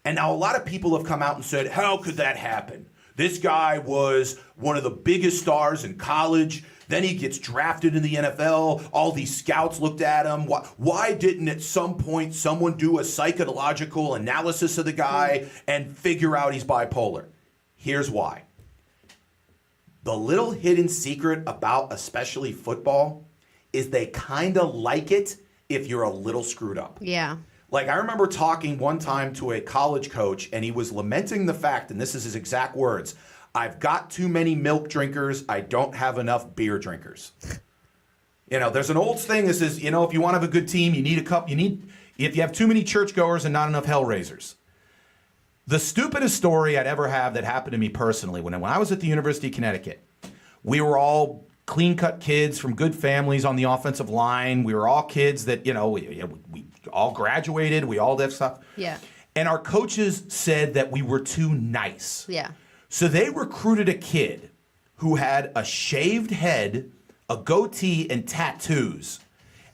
And now a lot of people have come out and said, how could that happen? This guy was one of the biggest stars in college. Then he gets drafted in the NFL. All these scouts looked at him. Why didn't at some point someone do a psychological analysis of the guy and figure out he's bipolar? Here's why. The little hidden secret about especially football is they kind of like it if you're a little screwed up. Yeah. Like, I remember talking one time to a college coach, and he was lamenting the fact, and this is his exact words, I've got too many milk drinkers. I don't have enough beer drinkers. There's an old thing that says, if you want to have a good team, you need a cup. If you have too many churchgoers and not enough hellraisers. The stupidest story I'd ever have that happened to me personally, when I was at the University of Connecticut, we were all clean-cut kids from good families on the offensive line. We were all kids that, we all graduated. We all did stuff. Yeah. And our coaches said that we were too nice. Yeah. So they recruited a kid who had a shaved head, a goatee, and tattoos.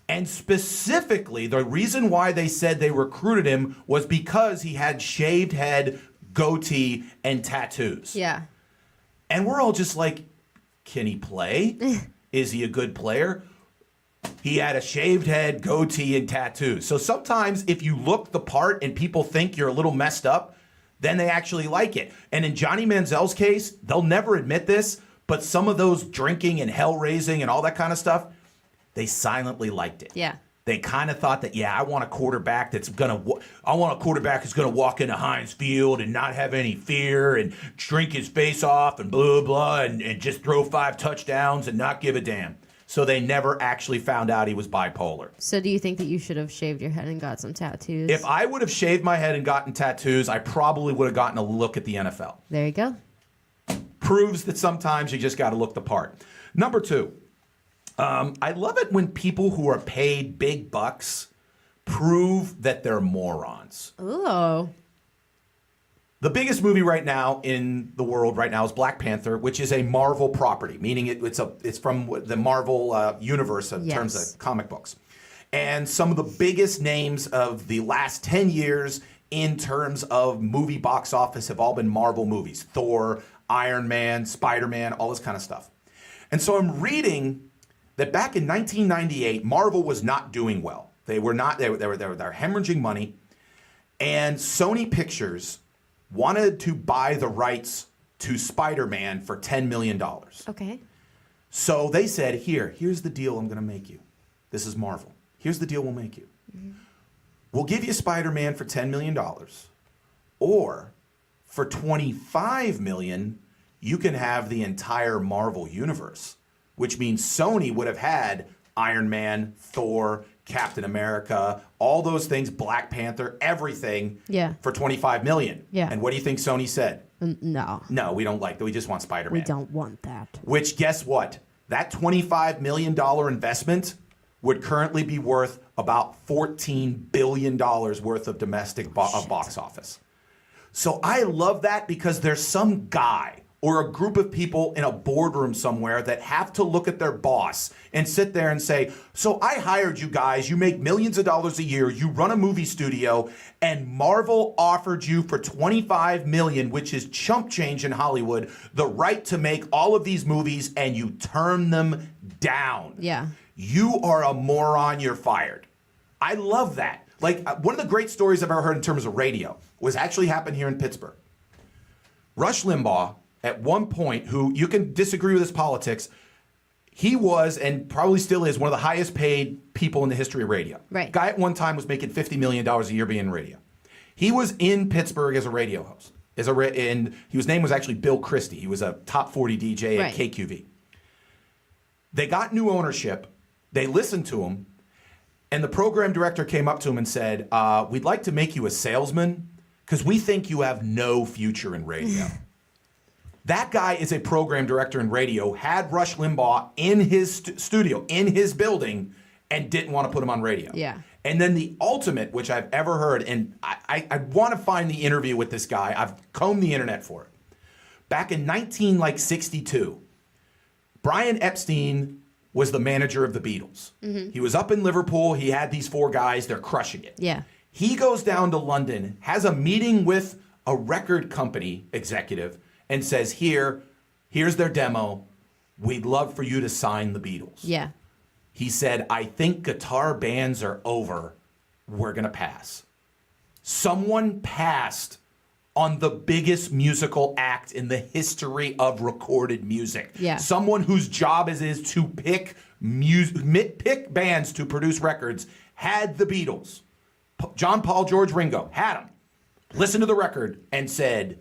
And specifically, the reason why they said they recruited him was because he had shaved head, goatee, and tattoos. Yeah. And we're all just like, can he play? Is he a good player? He had a shaved head, goatee, and tattoos. So sometimes if you look the part and people think you're a little messed up, then they actually like it. And in Johnny Manziel's case, they'll never admit this, but some of those drinking and hell-raising and all that kind of stuff, they silently liked it. Yeah. They kind of thought that, I want a quarterback who's going to walk into Heinz Field and not have any fear and drink his face off and blah, blah, and just throw 5 touchdowns and not give a damn. So they never actually found out he was bipolar. So do you think that you should have shaved your head and got some tattoos? If I would have shaved my head and gotten tattoos, I probably would have gotten a look at the NFL. There you go. Proves that sometimes you just got to look the part. Number 2. I love it when people who are paid big bucks prove that they're morons. Ooh. The biggest movie right now in the world right now is Black Panther, which is a Marvel property, meaning it's from the Marvel universe in terms of comic books. And some of the biggest names of the last 10 years in terms of movie box office have all been Marvel movies. Thor, Iron Man, Spider-Man, all this kind of stuff. And so I'm reading that back in 1998, Marvel was not doing well. They were hemorrhaging money, and Sony Pictures wanted to buy the rights to Spider-Man for $10 million. Okay. So they said, here's the deal I'm going to make you. This is Marvel. Here's the deal we'll make you. Mm-hmm. We'll give you Spider-Man for $10 million, or for $25 million, you can have the entire Marvel universe. Which means Sony would have had Iron Man, Thor, Captain America, all those things, Black Panther, everything for $25 million. Yeah. And what do you think Sony said? No. No, we don't like that. We just want Spider-Man. We don't want that. Which, guess what? That $25 million investment would currently be worth about $14 billion worth of domestic box office. So I love that because there's some guy or a group of people in a boardroom somewhere that have to look at their boss and sit there and say, so I hired you guys, you make millions of dollars a year, you run a movie studio, and Marvel offered you for $25 million, which is chump change in Hollywood, the right to make all of these movies, and you turn them down. Yeah. You are a moron, you're fired. I love that. Like, one of the great stories I've ever heard in terms of radio was actually happened here in Pittsburgh. Rush Limbaugh, at one point, who you can disagree with his politics, he was, and probably still is, one of the highest paid people in the history of radio. Right. Guy at one time was making $50 million a year being in radio. He was in Pittsburgh as a radio host. And his name was actually Bill Christie. He was a top 40 DJ at KQV. They got new ownership. They listened to him. And the program director came up to him and said, we'd like to make you a salesman because we think you have no future in radio. That guy is a program director in radio, had Rush Limbaugh in his studio, in his building, and didn't want to put him on radio. Yeah. And then the ultimate, which I've ever heard, and I want to find the interview with this guy. I've combed the internet for it. Back in 1962, Brian Epstein was the manager of the Beatles. Mm-hmm. He was up in Liverpool. He had these 4 guys. They're crushing it. Yeah. He goes down to London, has a meeting with a record company executive, and says, here's their demo. We'd love for you to sign the Beatles. Yeah. He said, I think guitar bands are over. We're going to pass. Someone passed on the biggest musical act in the history of recorded music. Yeah. Someone whose job is to pick pick bands to produce records had the Beatles. John, Paul, George, Ringo had them. Listened to the record and said,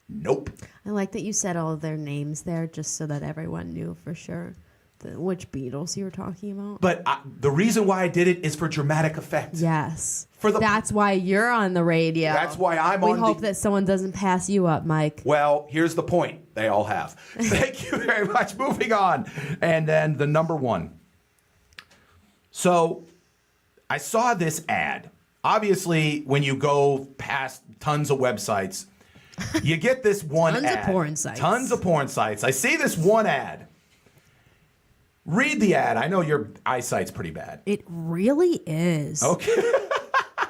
nope. I like that you said all of their names there just so that everyone knew for sure which Beatles you were talking about. But the reason why I did it is for dramatic effect. Yes. That's why you're on the radio. That's why I'm we on hope that someone doesn't pass you up, Mike. Well, here's the point. They all have. Thank you very much. Moving on. And then the number 1. So I saw this ad. Obviously, when you go past tons of websites, you get this one Tons ad. of porn sites. Tons of porn sites. I see this one ad. Read the ad. I know your eyesight's pretty bad. It really is. Okay.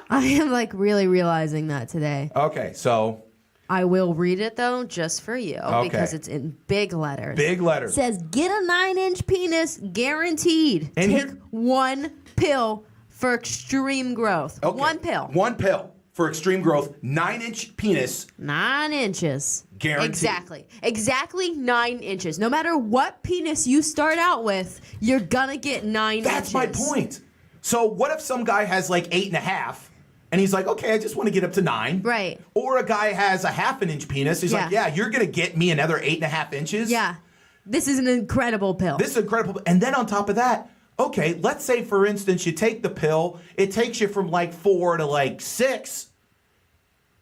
I am really realizing that today. Okay, so I will read it though, just for you, because it's in big letters. Big letters. It says, get a 9-inch penis guaranteed. And Take one pill for extreme growth. Okay. One pill. One pill for extreme growth. 9-inch penis. 9 inches. Guaranteed. Exactly 9 inches. No matter what penis you start out with, you're gonna get 9 inches. That's my point. So what if some guy has 8.5 and he's like, okay, I just want to get up to 9. Right. Or a guy has a 1/2 inch penis. He's like, yeah, you're gonna get me another 8.5 inches. Yeah. This is an incredible pill. This is incredible. And then on top of that, okay, let's say for instance you take the pill, it takes you from 4 to 6.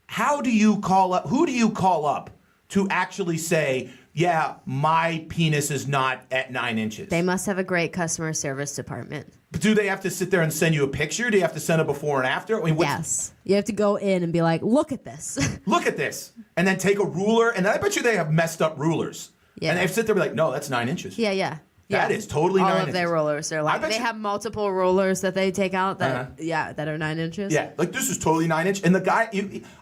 How do you call up? Who do you call up to actually say, yeah, my penis is not at 9 inches? They must have a great customer service department. But do they have to sit there and send you a picture? Do you have to send a before and after? I mean, Yes. You have to go in and be like, look at this. Look at this. And then take a ruler. And I bet you they have messed up rulers. Yeah. And they sit there and be like, no, that's 9 inches. Yeah. That is totally all 9 of their inches. rulers. They're I bet they you- have multiple rulers that they take out that that are 9 inches. Yeah, this is totally 9 inch. And the guy,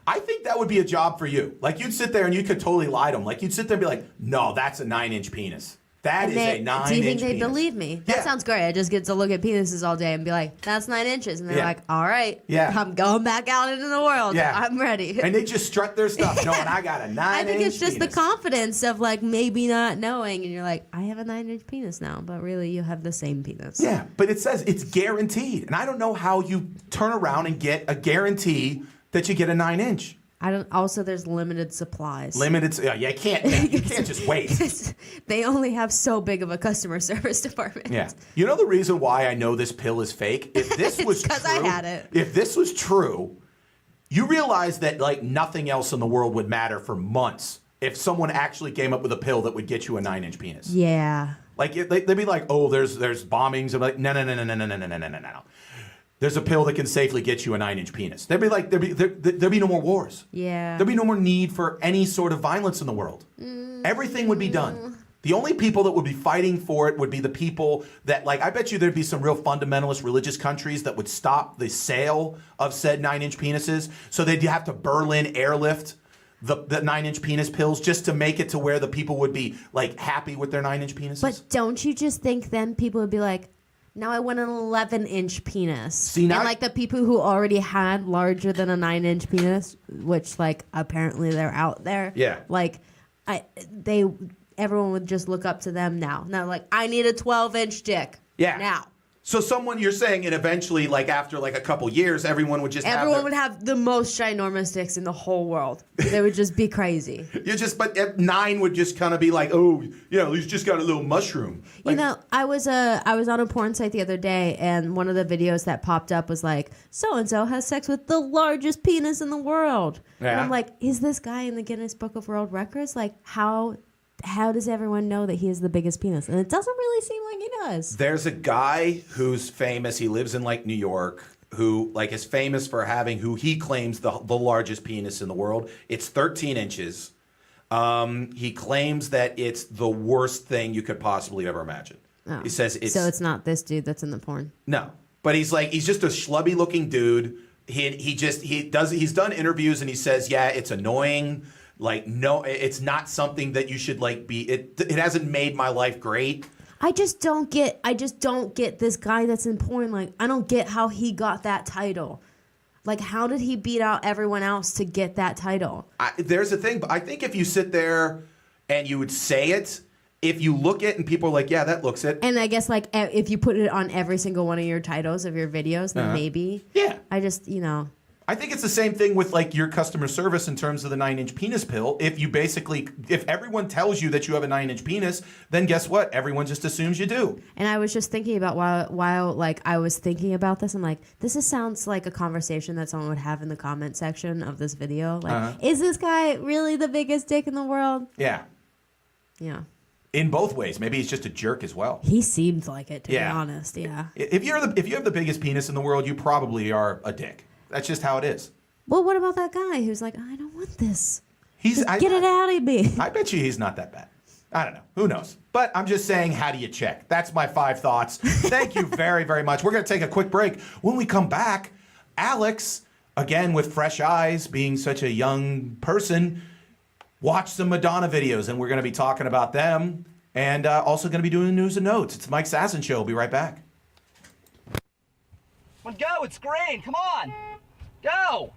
I think that would be a job for you. You'd sit there and you could totally lie to him. You'd sit there and be like, no, that's a 9 inch penis. That is a 9 inch penis. Do you think they believe me? That Yeah. sounds great. I just get to look at penises all day and be like, that's 9 inches. And they're Yeah. like, all right. Yeah. I'm going back out into the world. Yeah. I'm ready. And they just strut their stuff, knowing I got a 9 inch I think it's just penis. the confidence of maybe not knowing. And you're like, I have a 9 inch penis now. But really, you have the same penis. Yeah, but it says it's guaranteed. And I don't know how you turn around and get a guarantee that you get a 9 inch. Also, there's limited supplies. You can't just wait. They only have so big of a customer service department. Yeah. You know the reason why I know this pill is fake? If this was true, 'cause I had it. If this was true, you realize that nothing else in the world would matter for months if someone actually came up with a pill that would get you a 9 inch penis. Yeah. They'd be like, oh, there's bombings. I'm like, no. There's a pill that can safely get you a 9 inch penis. There'd be no more wars. Yeah. There'd be no more need for any sort of violence in the world. Everything would be done. The only people that would be fighting for it would be the people that, I bet you there'd be some real fundamentalist religious countries that would stop the sale of said 9 inch penises. So they'd have to Berlin airlift the 9 inch penis pills just to make it to where the people would be happy with their 9 inch penises. But don't you just think then people would be like, Now I want an 11-inch penis. See, now and like the people who already had larger than a 9-inch penis, which like apparently they're out there. Yeah. Like, everyone would just look up to them now. Now like I need a 12-inch dick. Yeah. Now. So someone you're saying, and eventually, like after like a couple years, everyone would just would have the most ginormous dicks in the whole world. They would just be crazy. But 9 would just kind of be like, oh, he's just got a little mushroom. Like, I was on a porn site the other day, and one of the videos that popped up was like, so and so has sex with the largest penis in the world. Yeah. And I'm like, is this guy in the Guinness Book of World Records? Like, how does everyone know that he has the biggest penis? And it doesn't really seem like he does. There's a guy who's famous. He lives in like New York, who like is famous for having who he claims the largest penis in the world. It's 13 inches. He claims that it's the worst thing you could possibly ever imagine. Oh. He says it's so it's not this dude that's in the porn. No, but he's just a schlubby looking dude. He's done interviews and he says, yeah, it's annoying. Like, no, it's not something that you should like be. It hasn't made my life great. I just don't get this guy that's in porn. Like, I don't get how he got that title. Like, how did he beat out everyone else to get that title? There's a thing, but I think if you sit there and you would say it, if you look it and people are like, yeah, that looks it. And I guess like if you put it on every single one of your titles of your videos, then maybe. Yeah. I just, I think it's the same thing with like your customer service in terms of the 9-inch penis pill. If everyone tells you that you have a 9-inch penis, then guess what? Everyone just assumes you do. And I was just thinking about while like I was thinking about this, I'm like, sounds like a conversation that someone would have in the comment section of this video. Like, is this guy really the biggest dick in the world? Yeah. Yeah. In both ways. Maybe he's just a jerk as well. He seemed like it, to be honest. Yeah. If you have the biggest penis in the world, you probably are a dick. That's just how it is. Well, what about that guy who's like, I don't want this. Get it out of me. I bet you he's not that bad. I don't know. Who knows? But I'm just saying, how do you check? That's my 5 thoughts. Thank you very, very much. We're going to take a quick break. When we come back, Alex, again with fresh eyes, being such a young person, watched some Madonna videos, and we're going to be talking about them, and also going to be doing news and notes. It's the Mike Sasson Show. We'll be right back. Well, go. It's green. Come on. Go!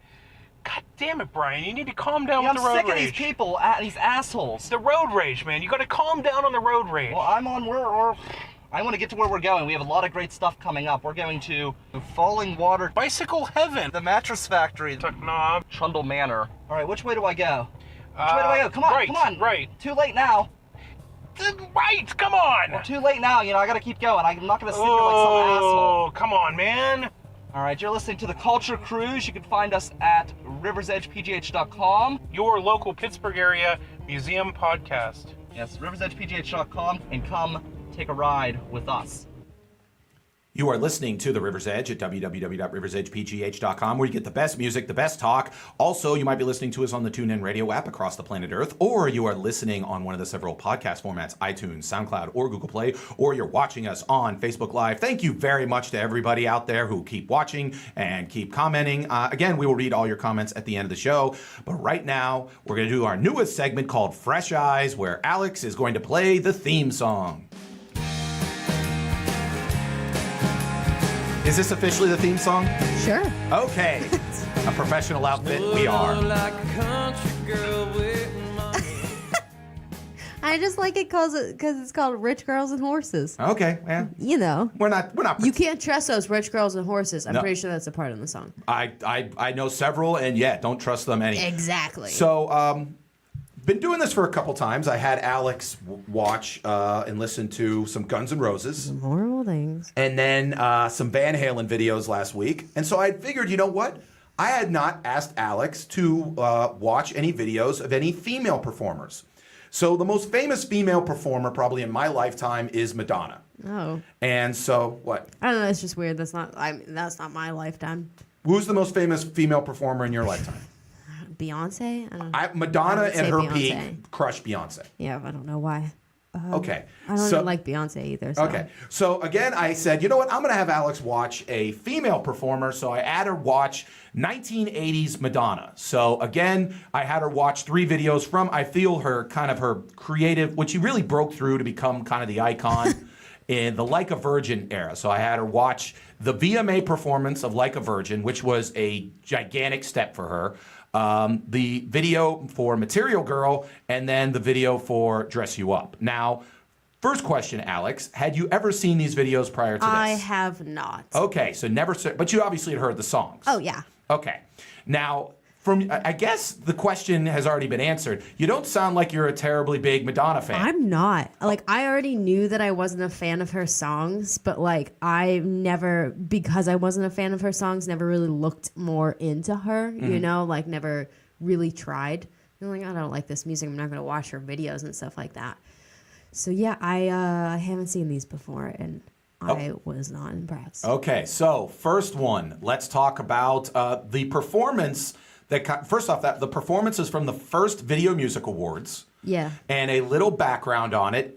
God damn it, Brian. You need to calm down Yeah, with the road I'm sick rage. of these people, these assholes. The road rage, man. You gotta calm down on the road rage. Well, I want to get to where we're going. We have a lot of great stuff coming up. We're going to Falling Water, Bicycle Heaven, the Mattress Factory, Knob, Trundle Manor. All right, which way do I go? Which way do I go? Come on, right, come on. Right. Too late now. Right, come on. Well, too late now. I gotta keep going. I'm not gonna sit here like some asshole. Oh, come on, man. All right, you're listening to the Culture Cruise. You can find us at riversedgepgh.com. Your local Pittsburgh area museum podcast. Yes, riversedgepgh.com, and come take a ride with us. You are listening to The River's Edge at www.riversedgepgh.com, where you get the best music, the best talk. Also, you might be listening to us on the TuneIn Radio app across the planet Earth, or you are listening on one of the several podcast formats, iTunes, SoundCloud, or Google Play, or you're watching us on Facebook Live. Thank you very much to everybody out there who keep watching and keep commenting. Again, we will read all your comments at the end of the show, but right now, we're going to do our newest segment called Fresh Eyes, where Alex is going to play the theme song. Is this officially the theme song? Sure. Okay. A professional outfit, we are. I just like it because it's called Rich Girls and Horses. Okay, man. We're not. You can't trust those rich girls and horses. I'm No. pretty sure that's a part of the song. I know several, and don't trust them any. Exactly. So, been doing this for a couple times. I had Alex watch and listen to some Guns N' Roses. Some horrible things. And then some Van Halen videos last week. And so I figured, you know what? I had not asked Alex to watch any videos of any female performers. So the most famous female performer probably in my lifetime is Madonna. Oh. And so, what? I don't know. It's just weird. That's not my lifetime. Who's the most famous female performer in your lifetime? Beyonce? Madonna at her Beyonce. peak crushed Beyonce. Yeah, I don't know why. Okay. I don't even like Beyonce either. So. Okay. So again, I said, you know what? I'm going to have Alex watch a female performer. So I had her watch 1980s Madonna. So again, I had her watch 3 videos from, I feel her kind of her creative, which she really broke through to become kind of the icon. in the Like a Virgin era. So I had her watch the VMA performance of Like a Virgin, which was a gigantic step for her. The video for Material Girl, and then the video for Dress You Up. Now, first question, Alex, had you ever seen these videos prior to this? I have not. Okay, so never, but you obviously had heard the songs. Oh, yeah. Okay. Now, I guess the question has already been answered. You don't sound like you're a terribly big Madonna fan. I'm not. Like, I already knew that I wasn't a fan of her songs, but, like, I never, because I wasn't a fan of her songs, never really looked more into her, you know? Like, never really tried. I'm like, I don't like this music. I'm not going to watch her videos and stuff like that. So, yeah, I haven't seen these before, and I was not impressed. Okay, so first one, let's talk about the performance. First off, the performance is from the first Video Music Awards. Yeah. And a little background on it.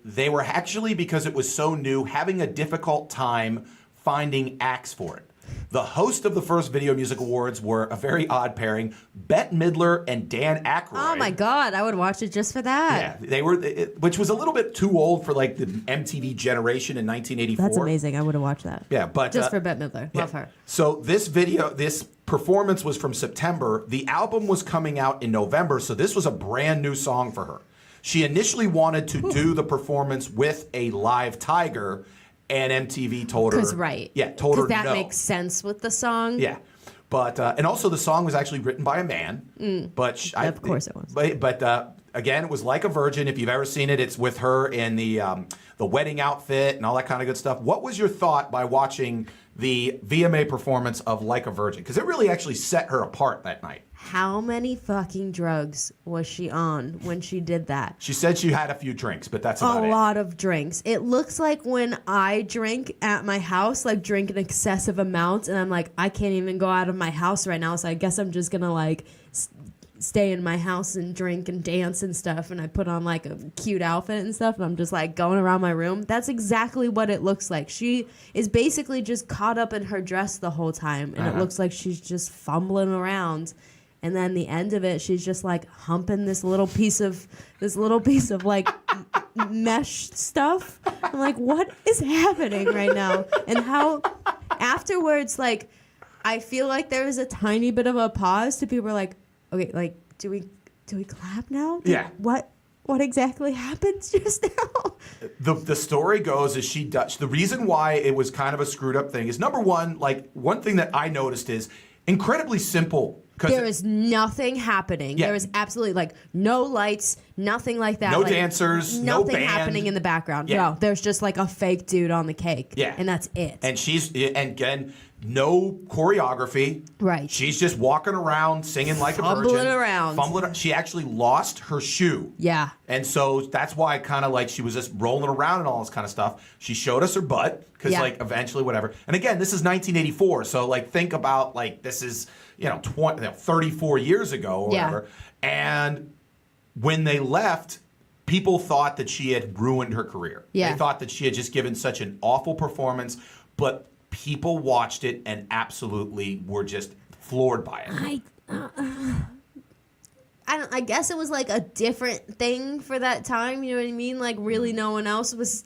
They were actually, because it was so new, having a difficult time finding acts for it. The host of the first Video Music Awards were a very odd pairing, Bette Midler and Dan Aykroyd. Oh my God, I would watch it just for that. Yeah, they were, which was a little bit too old for like the MTV generation in 1984. That's amazing. I would have watched that. Yeah, but just for Bette Midler, love her. So this performance was from September. The album was coming out in November, so this was a brand new song for her. She initially wanted to do the performance with a live Tiger. And MTV told her, told her no. Because that makes sense with the song. Yeah, but and also the song was actually written by a man. But of course it was. But again, it was Like a Virgin. If you've ever seen it, it's with her in the wedding outfit and all that kind of good stuff. What was your thought by watching the VMA performance of Like a Virgin? Because it really actually set her apart that night. How many fucking drugs was she on when she did that? She said she had a few drinks, but that's about it. A lot of drinks. It looks like when I drink at my house, like drink an excessive amount, and I'm like, I can't even go out of my house right now, so I guess I'm just gonna like stay in my house and drink and dance and stuff, and I put on like a cute outfit and stuff, and I'm just like going around my room. That's exactly what it looks like. She is basically just caught up in her dress the whole time, and it looks like she's just fumbling around. And then the end of it, she's just like humping this little piece of like mesh stuff. I'm like, what is happening right now? And how afterwards, like, I feel like there was a tiny bit of a pause to people were like, okay, like, do we clap now? What exactly happened just now? The story goes is the reason why it was kind of a screwed up thing is, number one, like one thing that I noticed is incredibly simple. There is nothing happening. Yeah. There is absolutely like no lights, nothing like that. No like, dancers, no band. Nothing happening in the background. Yeah. No, there's just like a fake dude on the cake. Yeah. And that's it. And again, no choreography. Right. She's just walking around singing like a virgin. Fumbling around. She actually lost her shoe. Yeah. And so that's why kind of like she was just rolling around and all this kind of stuff. She showed us her butt because like eventually whatever. And again, this is 1984. So like think about like this is, 34 years ago or whatever. And when they left, people thought that she had ruined her career. Yeah. They thought that she had just given such an awful performance, but people watched it and absolutely were just floored by it. I guess it was like a different thing for that time. You know what I mean? Like really no one else was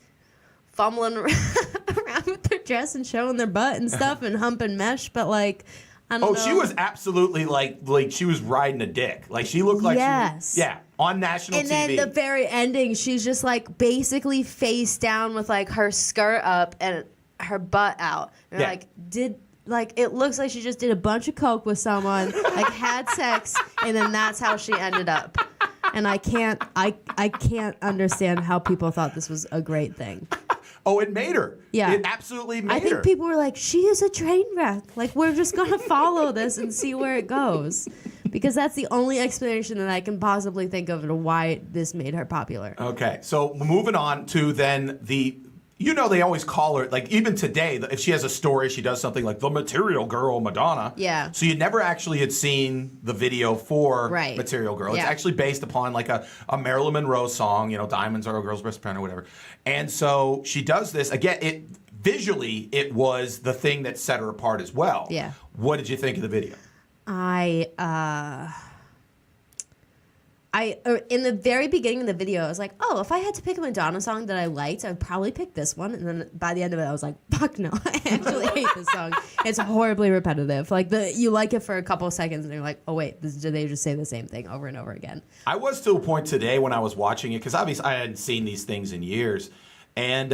fumbling around with their dress and showing their butt and stuff and humping mesh. But like, I don't know. She was absolutely like she was riding a dick. Like she looked like she on national TV. And then the very ending, she's just like basically face down with like her skirt up and her butt out. And it looks like she just did a bunch of coke with someone, like had sex, and then that's how she ended up. And I can't understand how people thought this was a great thing. Oh, it made her. Yeah. It absolutely made her. I think people were like, she is a train wreck. Like, we're just going to follow this and see where it goes. Because that's the only explanation that I can possibly think of to why this made her popular. Okay. So moving on to then they always call her, like even today, if she has a story, she does something like the Material Girl Madonna. Yeah. So you never actually had seen the video for Right. Material Girl. Yeah. It's actually based upon like a Marilyn Monroe song, Diamonds Are a Girl's Best Friend or whatever. And so she does this. Again, visually, it was the thing that set her apart as well. Yeah. What did you think of the video? I in the very beginning of the video, I was like, oh, if I had to pick a Madonna song that I liked, I'd probably pick this one. And then by the end of it, I was like, fuck no, I actually hate this song. It's horribly repetitive. Like you like it for a couple of seconds, and you're like, oh wait, they just say the same thing over and over again. I was to a point today when I was watching it, because obviously I hadn't seen these things in years, and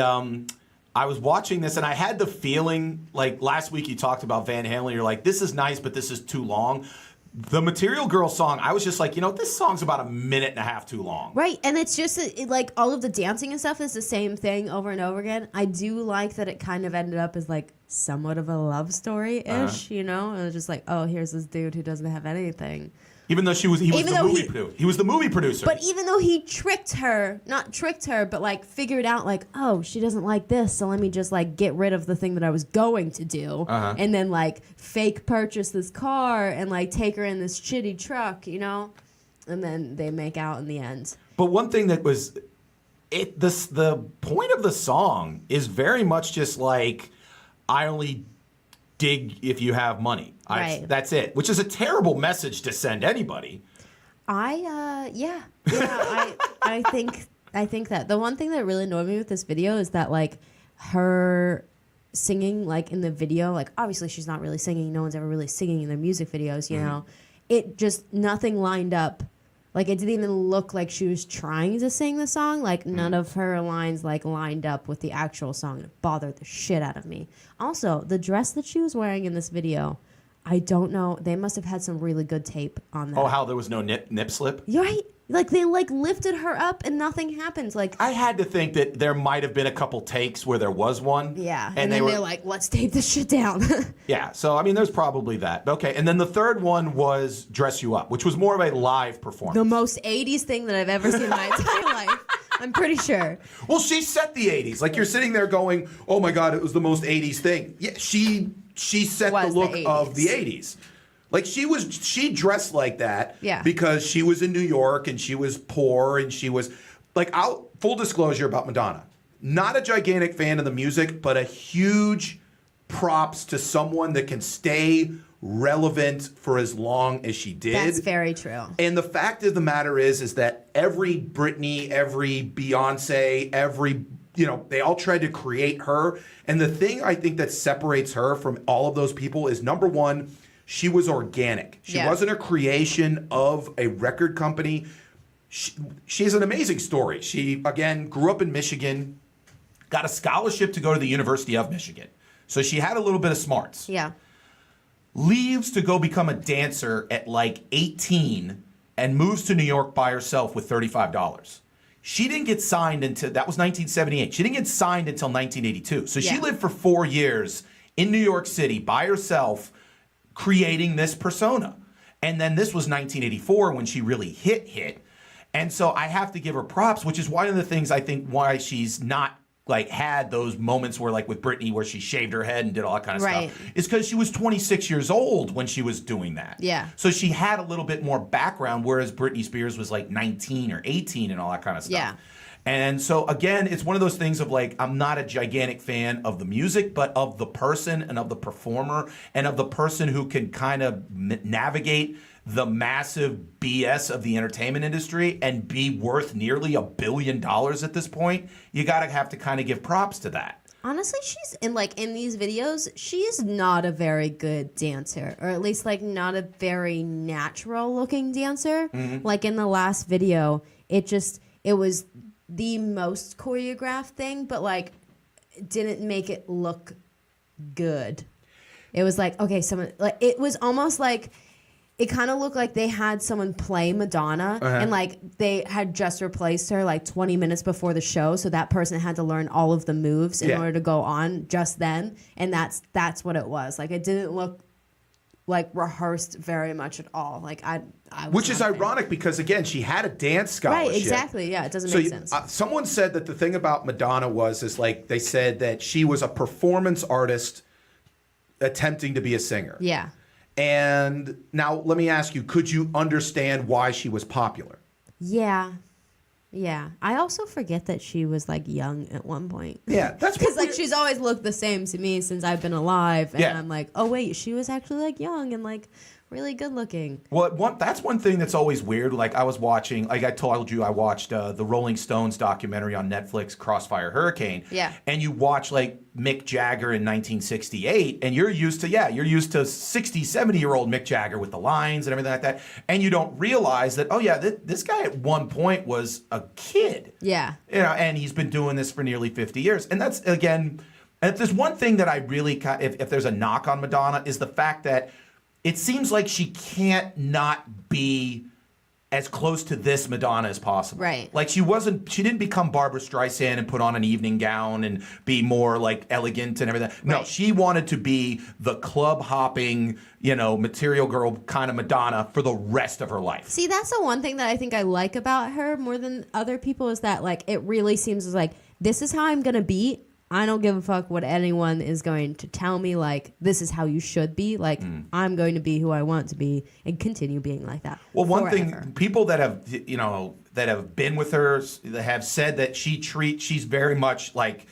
I was watching this, and I had the feeling, like last week you talked about Van Halen, you're like, this is nice, but this is too long. The Material Girl song, I was just like, this song's about a minute and a half too long. Right, and it's just like all of the dancing and stuff is the same thing over and over again. I do like that it kind of ended up as like somewhat of a love story-ish, And it's just like, oh, here's this dude who doesn't have anything. Even though he was the movie producer. But even though he not tricked her, but like figured out like, oh, she doesn't like this, so let me just like get rid of the thing that I was going to do, and then like fake purchase this car and like take her in this shitty truck, and then they make out in the end. But one thing that was, the point of the song is very much just like, I only dig if you have money. Right. That's it, which is a terrible message to send anybody. I think that the one thing that really annoyed me with this video is that like her singing like in the video, like obviously she's not really singing. No one's ever really singing in their music videos, you know. It just nothing lined up. Like it didn't even look like she was trying to sing the song. Like none of her lines like lined up with the actual song. It bothered the shit out of me. Also, the dress that she was wearing in this video, I don't know. They must have had some really good tape on that. Oh, how there was no nip slip? You're right. Like they like lifted her up and nothing happens. Like I had to think that there might have been a couple takes where there was one. Yeah, and then they're like, let's tape this shit down. Yeah, so I mean, there's probably that. Okay, and then the third one was Dress You Up, which was more of a live performance. The most 80s thing that I've ever seen in my entire life. I'm pretty sure. Well, she set the 80s. Like you're sitting there going, oh my God, it was the most 80s thing. Yeah, she set the look of the 80s. Like she dressed like that because she was in New York and she was poor and she was like, full disclosure about Madonna, not a gigantic fan of the music, but a huge props to someone that can stay relevant for as long as she did. That's very true. And the fact of the matter is that every Britney, every Beyonce, they all tried to create her. And the thing I think that separates her from all of those people is, number one, she was organic. She wasn't a creation of a record company. She has an amazing story. She, again, grew up in Michigan, got a scholarship to go to the University of Michigan. So she had a little bit of smarts. Yeah. Leaves to go become a dancer at like 18 and moves to New York by herself with $35. She didn't get signed until, that was 1978. She didn't get signed until 1982. So she lived for 4 years in New York City by herself, creating this persona. And then this was 1984 when she really hit. And so I have to give her props, which is one of the things I think why she's not like had those moments where like with Britney where she shaved her head and did all that kind of stuff, is because she was 26 years old when she was doing that. Yeah. So she had a little bit more background, whereas Britney Spears was like 19 or 18 and all that kind of stuff. Yeah. And so, again, it's one of those things of like, I'm not a gigantic fan of the music, but of the person and of the performer and of the person who can kind of navigate the massive BS of the entertainment industry and be worth nearly $1 billion at this point. You have to kind of give props to that. Honestly, she's in these videos, she's not a very good dancer, or at least like not a very natural looking dancer. Mm-hmm. Like in the last video, it was the most choreographed thing, but like didn't make it look good. It was like, okay, it was almost like, it kind of looked like they had someone play Madonna and like they had just replaced her like 20 minutes before the show. So that person had to learn all of the moves in order to go on just then. And that's what it was. Like it didn't look like rehearsed very much at all. Like I which is ironic because again, she had a dance scholarship. Right, exactly. Yeah, it doesn't make sense. Someone said that the thing about Madonna is like they said that she was a performance artist attempting to be a singer. Yeah. And now let me ask you, could you understand why she was popular? Yeah. Yeah. I also forget that she was like young at one point. Yeah. That's because like she's always looked the same to me since I've been alive. And I'm like, oh wait, she was actually like young and like really good looking. Well, that's one thing that's always weird. Like I was watching, like I told you, I watched the Rolling Stones documentary on Netflix, Crossfire Hurricane. Yeah. And you watch like Mick Jagger in 1968, and you're used to 60, 70-year-old Mick Jagger with the lines and everything like that. And you don't realize that, this guy at one point was a kid. Yeah. And he's been doing this for nearly 50 years. And that's, again, if there's one thing that I really, if there's a knock on Madonna, is the fact that it seems like she can't not be as close to this Madonna as possible. Right. Like she didn't become Barbara Streisand and put on an evening gown and be more like elegant and everything. No, Right. she wanted to be the club hopping, material girl kind of Madonna for the rest of her life. See, that's the one thing that I think I like about her more than other people is that like it really seems like this is how I'm going to be. I don't give a fuck what anyone is going to tell me. Like, this is how you should be. Like, I'm going to be who I want to be and continue being like that. Well, one forever. thing, people that have, that have been with her have said that she's very much like,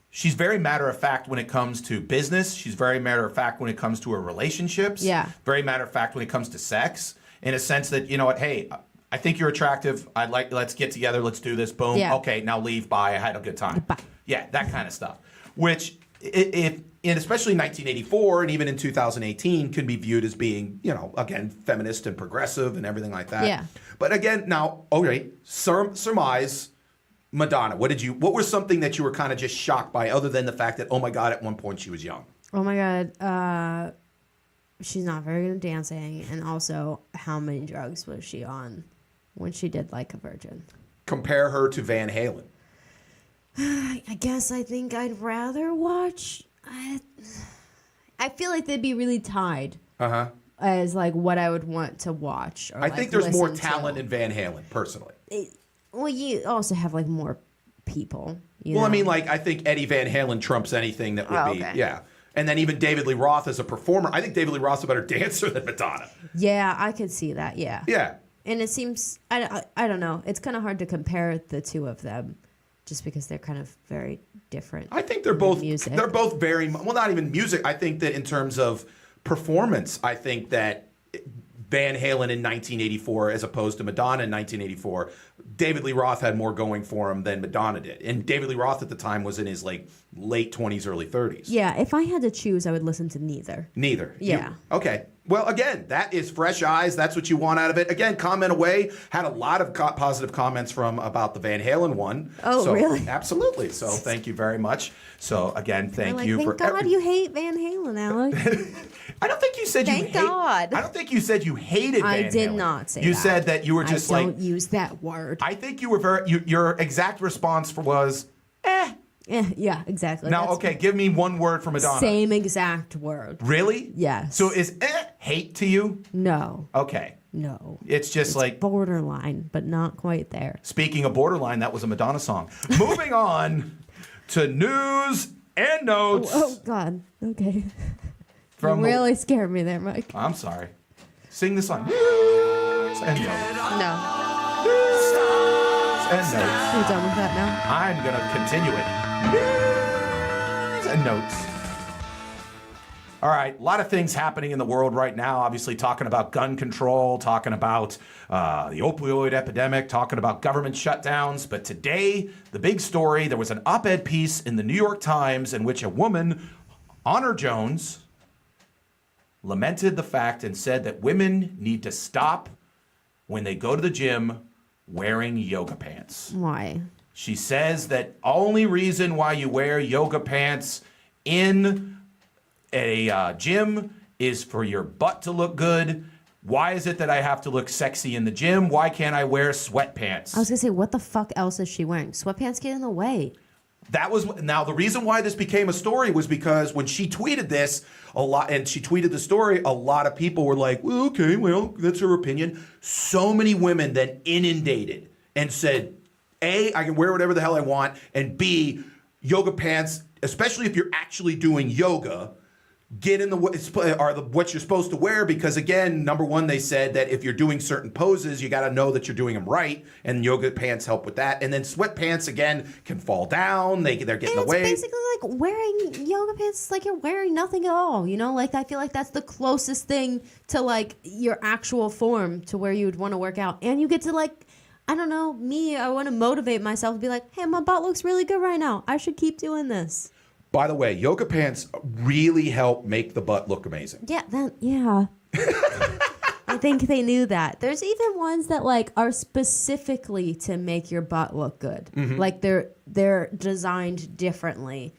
she's very matter of fact when it comes to business. She's very matter of fact when it comes to her relationships. Yeah. Very matter of fact when it comes to sex, in a sense that, hey, I think you're attractive. Let's get together. Let's do this. Boom. Yeah. Okay, now leave. Bye. I had a good time. Bye. Yeah, that kind of stuff. Which, especially in 1984 and even in 2018, can be viewed as being, again, feminist and progressive and everything like that. Yeah. But again, now, surmise Madonna. What was something that you were kind of just shocked by, other than the fact that, oh my God, at one point she was young? Oh my God. She's not very good at dancing. And also, how many drugs was she on when she did Like a Virgin? Compare her to Van Halen. I guess I think I'd rather watch. I feel like they'd be really tied. As like what I would want to watch. Or I think there's more talent in Van Halen, personally. Well, you also have like more people. I mean, like I think Eddie Van Halen trumps anything that would be, yeah. And then even David Lee Roth as a performer. I think David Lee Roth's a better dancer than Madonna. Yeah, I could see that. Yeah. Yeah. And it seems I don't know. It's kind of hard to compare the two of them. Just because they're kind of very different. I think they're both music. They're both very well, not even music. I think that in terms of performance, I think that Van Halen in 1984, as opposed to Madonna in 1984, David Lee Roth had more going for him than Madonna did. And David Lee Roth at the time was in his like late 20s, early 30s. Yeah, if I had to choose, I would listen to neither. Neither. Yeah. Okay. Well, again, that is fresh eyes. That's what you want out of it. Again, comment away. Had a lot of positive comments about the Van Halen one. Oh, really? Absolutely. So thank you very much. So again, thank you for. Thank God you hate Van Halen, Alex. I don't think you said you hate. Thank God. I don't think you said you hated Van Halen. I did not say that. You said that you were just I don't use that word. I think you were your exact response was, eh. Yeah, exactly. Now, okay, give me one word for Madonna. Same exact word. Really? Yes. So is hate to you? No. Okay. No. It's just like borderline, but not quite there. Speaking of borderline, that was a Madonna song. Moving on to news and notes. Oh God. Okay. You really scared me there, Mike. I'm sorry. Sing the song. News and notes. No. News and notes. You're done with that now? I'm going to continue it. News and notes. All right, a lot of things happening in the world right now. Obviously, talking about gun control, talking about the opioid epidemic, talking about government shutdowns. But today, the big story, there was an op-ed piece in the New York Times in which a woman, Honor Jones, lamented the fact and said that women need to stop when they go to the gym wearing yoga pants. Why? She says that only reason why you wear yoga pants in a gym is for your butt to look good. Why is it that I have to look sexy in the gym? Why can't I wear sweatpants? I was gonna say, what the fuck else is she wearing? Sweatpants get in the way. Now the reason why this became a story was because when she tweeted this a lot, and she tweeted the story, a lot of people were like, well, okay, well, that's her opinion. So many women then inundated and said, A, I can wear whatever the hell I want, and B, yoga pants, especially if you're actually doing yoga, get in what you're supposed to wear, because again, number one, they said that if you're doing certain poses, you got to know that you're doing them right, and yoga pants help with that. And then sweatpants again can fall down; they're getting in the way. It's basically like wearing yoga pants. It's like you're wearing nothing at all. You know, like I feel like that's the closest thing to like your actual form to where you would want to work out, and you get to like. I don't know, I want to motivate myself and be like, hey, my butt looks really good right now. I should keep doing this. By the way, yoga pants really help make the butt look amazing. Yeah. I think they knew that. There's even ones that like are specifically to make your butt look good. Mm-hmm. Like they're designed differently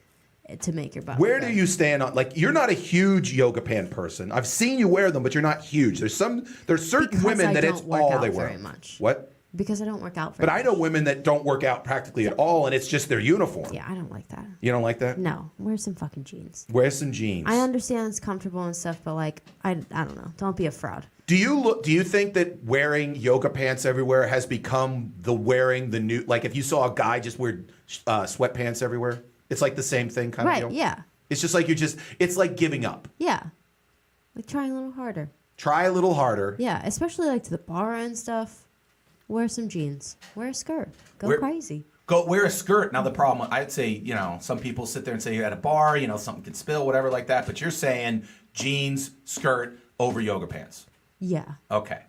to make your butt Where look do good. you stand on, like, you're not a huge yoga pant person. I've seen you wear them, but you're not huge. There's certain Because women that I don't it's work all out they wear. very much. What? Because I don't work out very But much. I know women that don't work out practically at all, and it's just their uniform. Yeah, I don't like that. You don't like that? No, wear some fucking jeans. Wear some jeans. I understand it's comfortable and stuff, but like, I don't know. Don't be a fraud. Do you think that wearing yoga pants everywhere has become the new, like if you saw a guy just wear sweatpants everywhere, it's like the same thing kind of deal? Right, yeah. It's just like it's like giving up. Yeah. Like trying a little harder. Try a little harder. Yeah, especially like to the bar and stuff. Wear some jeans. Wear a skirt. Go crazy. Go wear a skirt. Now the problem, I'd say, some people sit there and say you're at a bar, something can spill, whatever like that. But you're saying jeans, skirt over yoga pants. Yeah. Okay.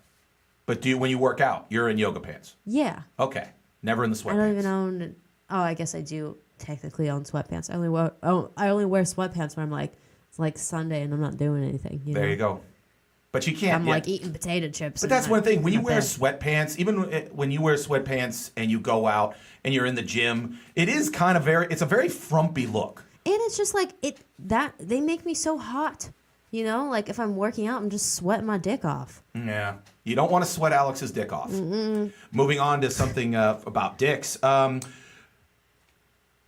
But when you work out, you're in yoga pants? Yeah. Okay. Never in the sweatpants. I don't even own. Oh, I guess I do technically own sweatpants. I only wear sweatpants when I'm like, it's like Sunday and I'm not doing anything. There you go. But you can't. I'm like eating potato chips. But that's one thing. When you wear sweatpants, even when you wear sweatpants and you go out and you're in the gym, it is kind of it's a very frumpy look. And it's just like they make me so hot. Like if I'm working out, I'm just sweating my dick off. Yeah. You don't want to sweat Alex's dick off. Mm-mm. Moving on to something about dicks. A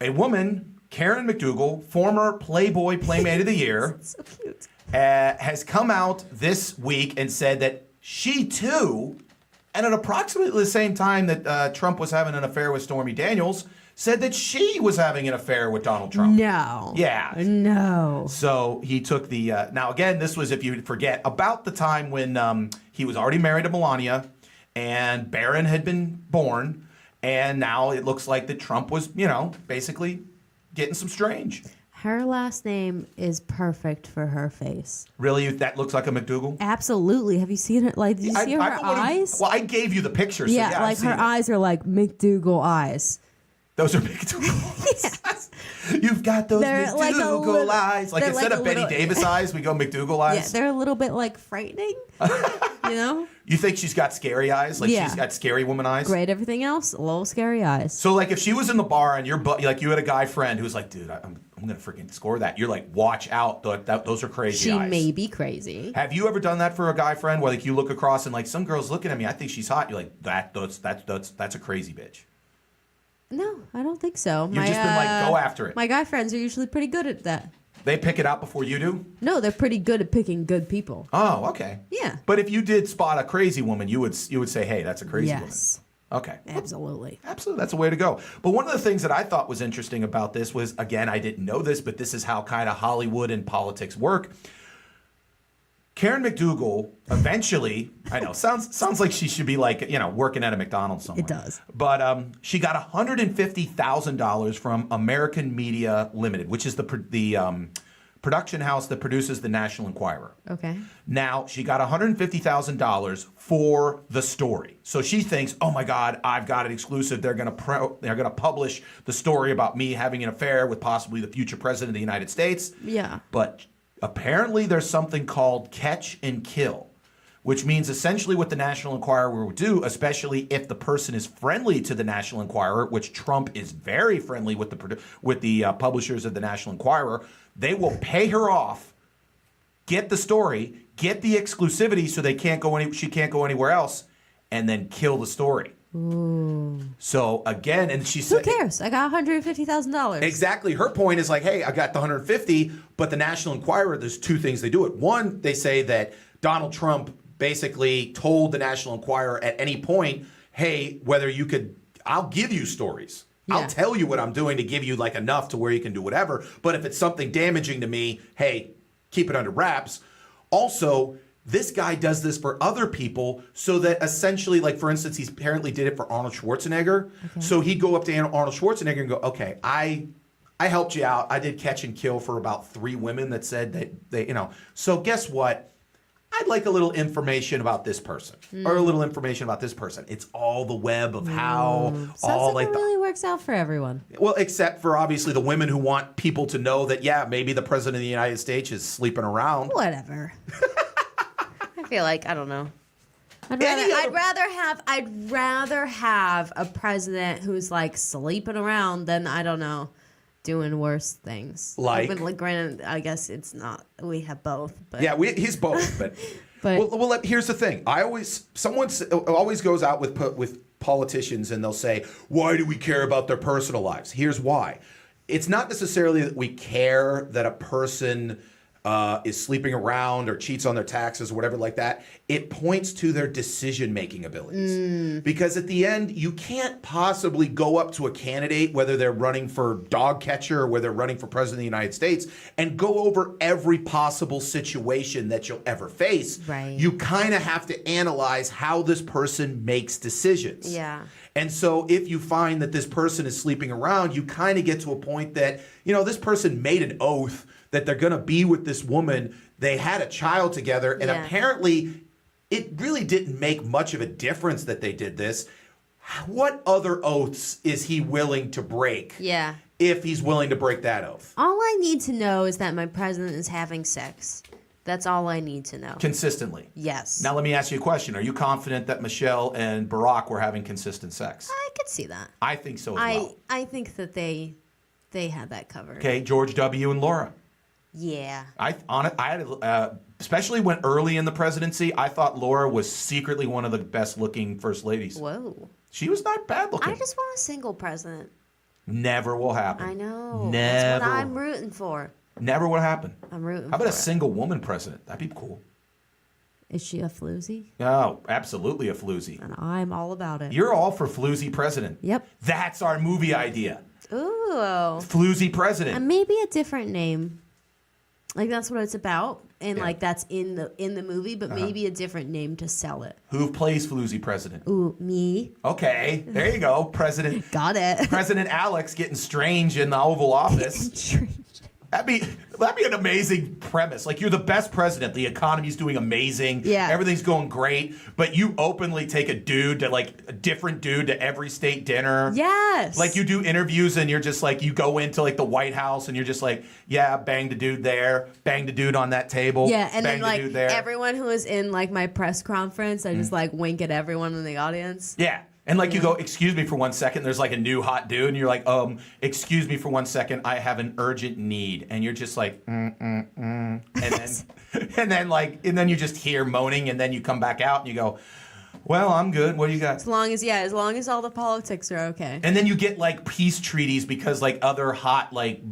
woman, Karen McDougal, former Playboy Playmate of the Year. So cute. Has come out this week and said that she too, and at approximately the same time that Trump was having an affair with Stormy Daniels, said that she was having an affair with Donald Trump. No. Yeah. No. So he took the... now, again, this was, if you forget, about the time when he was already married to Melania and Barron had been born, and now it looks like that Trump was, basically getting some strange. Her last name is perfect for her face. Really? That looks like a McDougal? Absolutely. Have you seen her? Like, did you see her eyes? Well, I gave you the picture. So yeah, like her eyes are like McDougal eyes. Those are McDougal eyes. You've got those McDougal eyes. Like instead of Betty Davis eyes, we go McDougal eyes. Yeah, they're a little bit like frightening. You think she's got scary eyes? Like she's got scary woman eyes? Great. Everything else, a little scary eyes. So like if she was in the bar and you had a guy friend who was like, dude, I'm going to freaking score that. You're like, watch out. Those are crazy eyes. She may be crazy. Have you ever done that for a guy friend where like you look across and like some girl's looking at me, I think she's hot. You're like, that's a crazy bitch. No, I don't think so. You've just been like, go after it. My guy friends are usually pretty good at that. They pick it out before you do? No, they're pretty good at picking good people. Oh, okay. Yeah. But if you did spot a crazy woman, you would say, hey, that's a crazy woman. Yes. Okay. Absolutely. Absolutely. That's a way to go. But one of the things that I thought was interesting about this was, again, I didn't know this, but this is how kind of Hollywood and politics work. Karen McDougal eventually, I know, sounds like she should be like, working at a McDonald's somewhere. It does. But she got $150,000 from American Media Limited, which is the production house that produces the National Enquirer. Okay. Now, she got $150,000 for the story. So she thinks, oh my God, I've got it exclusive. They're going to publish the story about me having an affair with possibly the future president of the United States. Yeah. But apparently there's something called catch and kill, which means essentially what the National Enquirer will do, especially if the person is friendly to the National Enquirer, which Trump is very friendly with the publishers of the National Enquirer, they will pay her off, get the story, get the exclusivity so she can't go anywhere else, and then kill the story. Ooh. So again, and she said, who cares? I got $150,000. Exactly. Her point is like, hey, I got the 150, but the National Enquirer, there's two things they do it. One, they say that Donald Trump basically told the National Enquirer at any point, hey, I'll give you stories. Yeah. I'll tell you what I'm doing to give you like enough to where you can do whatever. But if it's something damaging to me, hey, keep it under wraps. Also, this guy does this for other people so that essentially, like, for instance, he apparently did it for Arnold Schwarzenegger. Okay. So he'd go up to Arnold Schwarzenegger and go, okay, I helped you out. I did catch and kill for about 3 women that said that they, so guess what? I'd like a little information about this person or a little information about this person. It's all the web of how Sounds like it really works out for everyone. Well, except for obviously the women who want people to know that, yeah, maybe the president of the United States is sleeping around. Whatever. I feel like, I don't know. I'd rather have a president who's like sleeping around than, I don't know, doing worse things. Like granted, I guess it's not. We have both. But yeah, he's both. But, well, here's the thing. Someone always goes out with politicians and they'll say, "Why do we care about their personal lives?" Here's why. It's not necessarily that we care that a person is sleeping around or cheats on their taxes or whatever like that. It points to their decision-making abilities. Because at the end, you can't possibly go up to a candidate, whether they're running for dog catcher or whether they're running for president of the United States, and go over every possible situation that you'll ever face. Right. You kind of have to analyze how this person makes decisions. Yeah. And so if you find that this person is sleeping around, you kind of get to a point that, this person made an oath that they're going to be with this woman. They had a child together, and apparently it really didn't make much of a difference that they did this. What other oaths is he willing to break? Yeah. If he's willing to break that oath. All I need to know is that my president is having sex. That's all I need to know. Consistently. Yes. Now let me ask you a question. Are you confident that Michelle and Barack were having consistent sex? I could see that. I think so as well. I think that they had that covered. Okay, George W. and Laura. Yeah. Especially when early in the presidency, I thought Laura was secretly one of the best looking first ladies. Whoa. She was not bad looking. I just want a single president. Never will happen. I know. Never. That's what I'm rooting for. Never will happen. I'm rooting for How about a it. single woman president? That'd be cool. Is she a floozy? Oh, absolutely a floozy. And I'm all about it. You're all for floozy president. Yep. That's our movie idea. Ooh. Floozy president. And maybe a different name. Like that's what it's about, and like that's in the movie, but maybe a different name to sell it. Who plays floozy president? Ooh, me. Okay, there you go, President. Got it. President Alex getting strange in the Oval Office. That'd be an amazing premise. Like, you're the best president. The economy's doing amazing. Yeah. Everything's going great. But you openly take a different dude to every state dinner. Yes. Like, you do interviews and you're just like, you go into like the White House and you're just like, yeah, bang the dude there, bang the dude on that table. Yeah, and bang then like the dude there. everyone who was in like my press conference, I just like wink at everyone in the audience. Yeah. And like you go, excuse me for 1 second, there's like a new hot dude, and you're like, excuse me for 1 second, I have an urgent need. And you're just like, And then you just hear moaning, and then you come back out and you go, well, I'm good. What do you got? As long as all the politics are okay. And then you get like peace treaties because like other hot like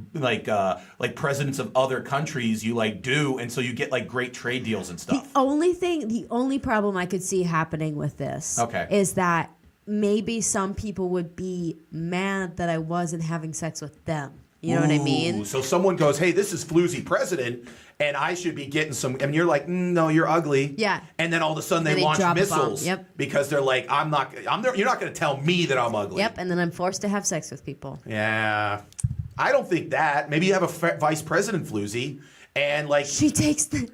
presidents of other countries you like do, and so you get like great trade deals and stuff. The only problem I could see happening with this is that maybe some people would be mad that I wasn't having sex with them. You know what I mean? So someone goes, hey, this is floozy president, and I should be getting some, and you're like, no, you're ugly. Yeah. And then all of a sudden they launch missiles. Because they're like, you're not going to tell me that I'm ugly. Yep. And then I'm forced to have sex with people. Yeah. I don't think that. Maybe you have a vice president floozy. And like she takes it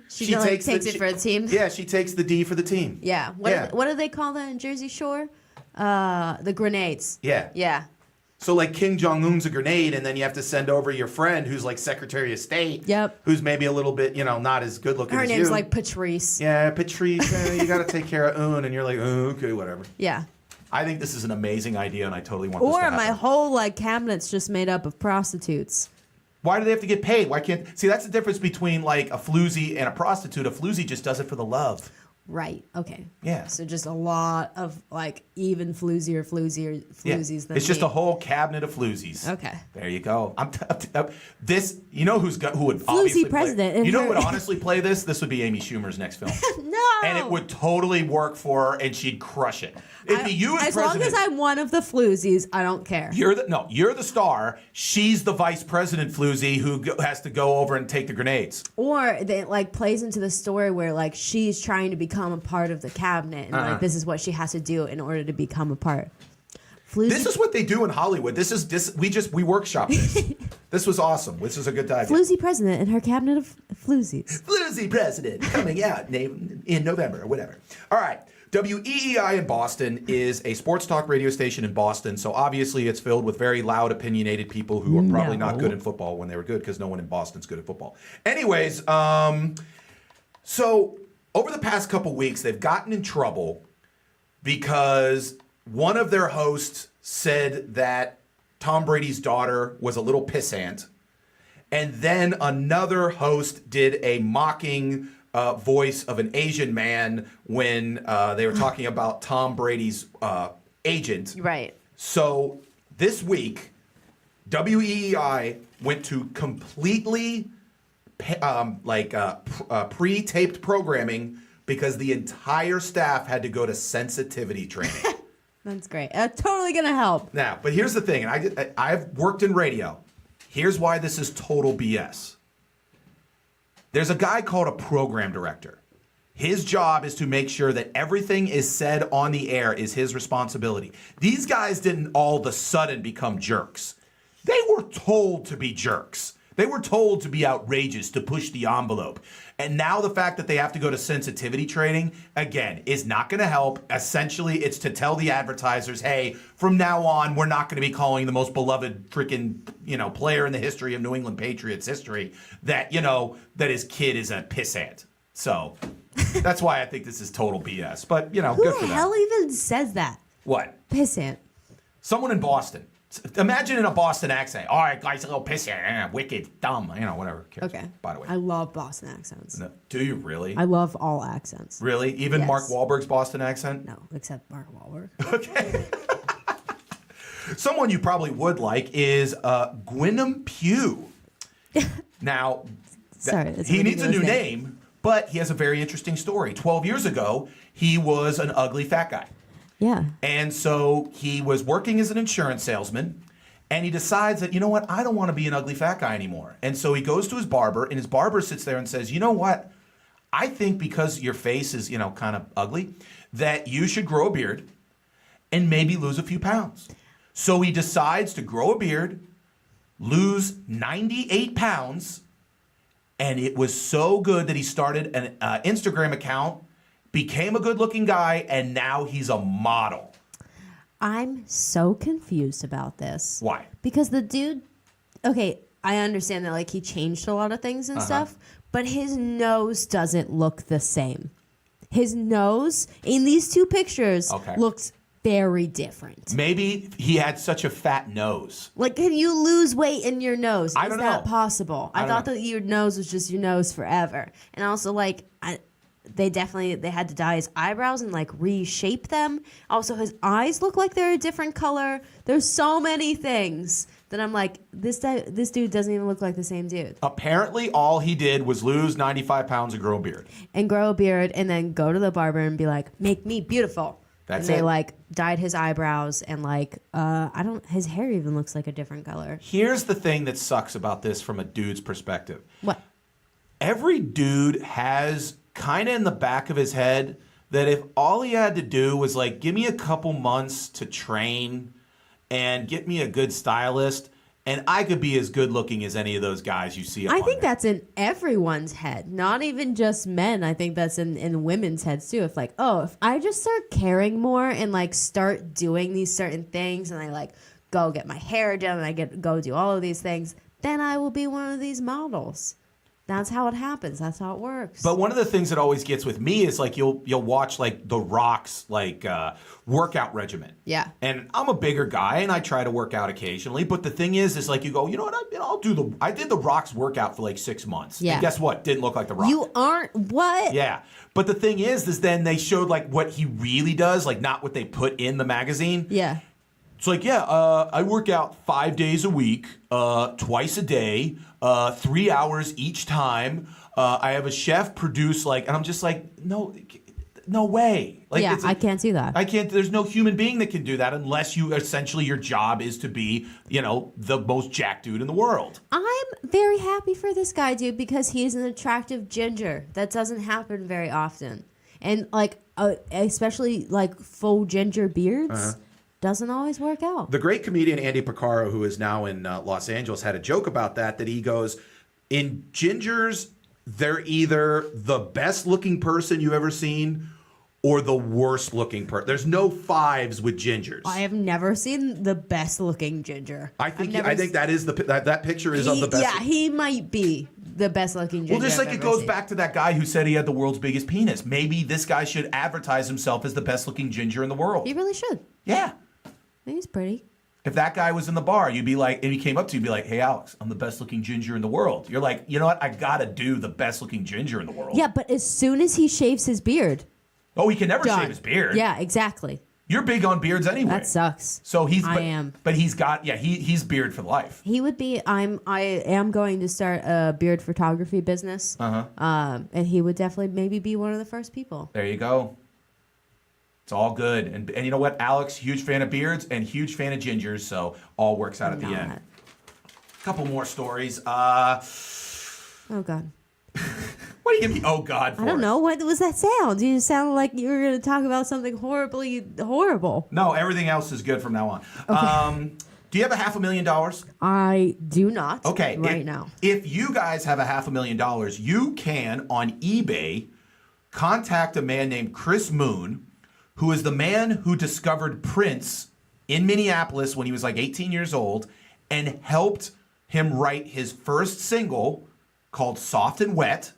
for the team. Yeah, she takes the D for the team. Yeah. What do they call that in Jersey Shore? The grenades. Yeah. Yeah. So like Kim Jong-un's a grenade, and then you have to send over your friend who's like Secretary of State. Yep. Who's maybe a little bit, not as good looking as you. Her name's like Patrice. Yeah, Patrice. You got to take care of Un, and you're like, okay, whatever. Yeah. I think this is an amazing idea, and I totally want this to happen. Or my whole cabinet's just made up of prostitutes. Why do they have to get paid? Why can't... See, that's the difference between like a floozy and a prostitute. A floozy just does it for the love. Right. Okay. Yeah. So just a lot of like even floozies than It's just me. a whole cabinet of floozies. Okay. There you go. This, you know who would obviously president play, in you know her- who would honestly play this? This would be Amy Schumer's next film. No. And it would totally work for her, and she'd crush it. If you as as long president, as I'm one of the floozies, I don't care. you're the star. She's the vice president floozy who has to go over and take the grenades. Or it like plays into the story where like she's trying to become a part of the cabinet, and like this is what she has to do in order to become a part. Floozy, This is what they do in Hollywood. We workshop this. This was awesome. This was a good idea. floozy president and her cabinet of floozies. Floozy president coming out in November or whatever. All right. WEEI in Boston is a sports talk radio station in Boston, so obviously it's filled with very loud, opinionated people who are probably not good in football when they were good, because no one in Boston's good at football. Anyways, so over the past couple weeks, they've gotten in trouble because one of their hosts said that Tom Brady's daughter was a little pissant, and then another host did a mocking voice of an Asian man when they were talking about Tom Brady's agent. Right. So this week, WEEI went to completely pre-taped programming because the entire staff had to go to sensitivity training. That's great. Totally gonna help. Now, but here's the thing, and I've worked in radio. Here's why this is total BS. There's a guy called a program director. His job is to make sure that everything is said on the air is his responsibility. These guys didn't all of a sudden become jerks. They were told to be jerks. They were told to be outrageous, to push the envelope. And now the fact that they have to go to sensitivity training, again, is not going to help. Essentially, it's to tell the advertisers, hey, from now on, we're not going to be calling the most beloved freaking, player in the history of New England Patriots history that his kid is a pissant. So that's why I think this is total BS. But, good Who for the them. hell even says that? What? Pissant. Someone in Boston. Imagine in a Boston accent. All right, guys, a little pissant, wicked, dumb, whatever. Cares, Okay. by the way. I love Boston accents. No, do you really? I love all accents. Really? Even Yes. Mark Wahlberg's Boston accent? No, except Mark Wahlberg. Okay. Someone you probably would like is Gwyneth Pugh. Now, Sorry, that's he needs a new ridiculous name, but he has a very interesting story. 12 years ago, he was an ugly fat guy. Yeah. And so he was working as an insurance salesman, and he decides that, you know what, I don't want to be an ugly fat guy anymore. And so he goes to his barber, and his barber sits there and says, you know what, I think because your face is, kind of ugly, that you should grow a beard and maybe lose a few pounds. So he decides to grow a beard, lose 98 pounds, and it was so good that he started an Instagram account, became a good-looking guy, and now he's a model. I'm so confused about this. Why? Because the dude, okay, I understand that like he changed a lot of things and stuff, but his nose doesn't look the same. His nose in these two pictures looks very different. Maybe he had such a fat nose. Like, can you lose weight in your nose? I don't Is that know. possible? I thought that your nose was just your nose forever. And also, like, they had to dye his eyebrows and like reshape them. Also, his eyes look like they're a different color. There's so many things that I'm like, this dude doesn't even look like the same dude. Apparently, all he did was lose 95 pounds and grow a beard. And grow a beard and then go to the barber and be like, make me beautiful. That's and they it. like dyed his eyebrows and like his hair even looks like a different color. Here's the thing that sucks about this from a dude's perspective. What? Every dude has kind of in the back of his head that if all he had to do was like give me a couple months to train and get me a good stylist, and I could be as good looking as any of those guys you see up I on think there. that's in everyone's head, not even just men. I think that's in women's heads too. If like, oh, if I just start caring more and like start doing these certain things and I like go get my hair done and I go do all of these things, then I will be one of these models. That's how it happens. That's how it works. But one of the things that always gets with me is like you'll watch like The Rock's like workout regimen. Yeah. And I'm a bigger guy and I try to work out occasionally. But the thing is like you go, you know what? I did The Rock's workout for like 6 months. Yeah. And guess what? Didn't look like The Rock. You aren't what? Yeah. But the thing is then they showed like what he really does, like not what they put in the magazine. Yeah. It's like, I work out 5 days a week, twice a day, 3 hours each time. I have a chef produce and I'm just like, no way. Like, yeah, I can't do that. I can't. There's no human being that can do that unless you essentially your job is to be, the most jacked dude in the world. I'm very happy for this guy, dude, because he's an attractive ginger. That doesn't happen very often, and especially full ginger beards. Doesn't always work out. The great comedian Andy Picaro, who is now in Los Angeles, had a joke about that he goes, in gingers, they're either the best looking person you've ever seen or the worst looking person. There's no fives with gingers. I have never seen the best looking ginger. I think that is that picture is of the best. Yeah, he might be the best looking ginger. Well, just like I've it ever goes seen. back to that guy who said he had the world's biggest penis. Maybe this guy should advertise himself as the best looking ginger in the world. He really should. Yeah. He's pretty. If that guy was in the bar, you'd be like, and he came up to you, you'd be like, hey, Alex, I'm the best looking ginger in the world. You're like, you know what? I got to do the best looking ginger in the world. Yeah, but as soon as he shaves his beard. Oh, he can never done. shave his beard. Yeah, exactly. You're big on beards anyway. That sucks. So I am. But he's got, he's beard for life. He would be, I am going to start a beard photography business. And he would definitely maybe be one of the first people. There you go. It's all good. And you know what, Alex, huge fan of beards and huge fan of gingers, so all works out at the end. A couple more stories. Oh, God. What do you give me, oh, God, for? I don't know. What was that sound? You sounded like you were going to talk about something horribly horrible. No, everything else is good from now on. Okay. Do you have $500,000? I do not. Okay. Right now. If you guys have $500,000, you can, on eBay, contact a man named Chris Moon, who is the man who discovered Prince in Minneapolis when he was 18 years old and helped him write his first single called Soft and Wet,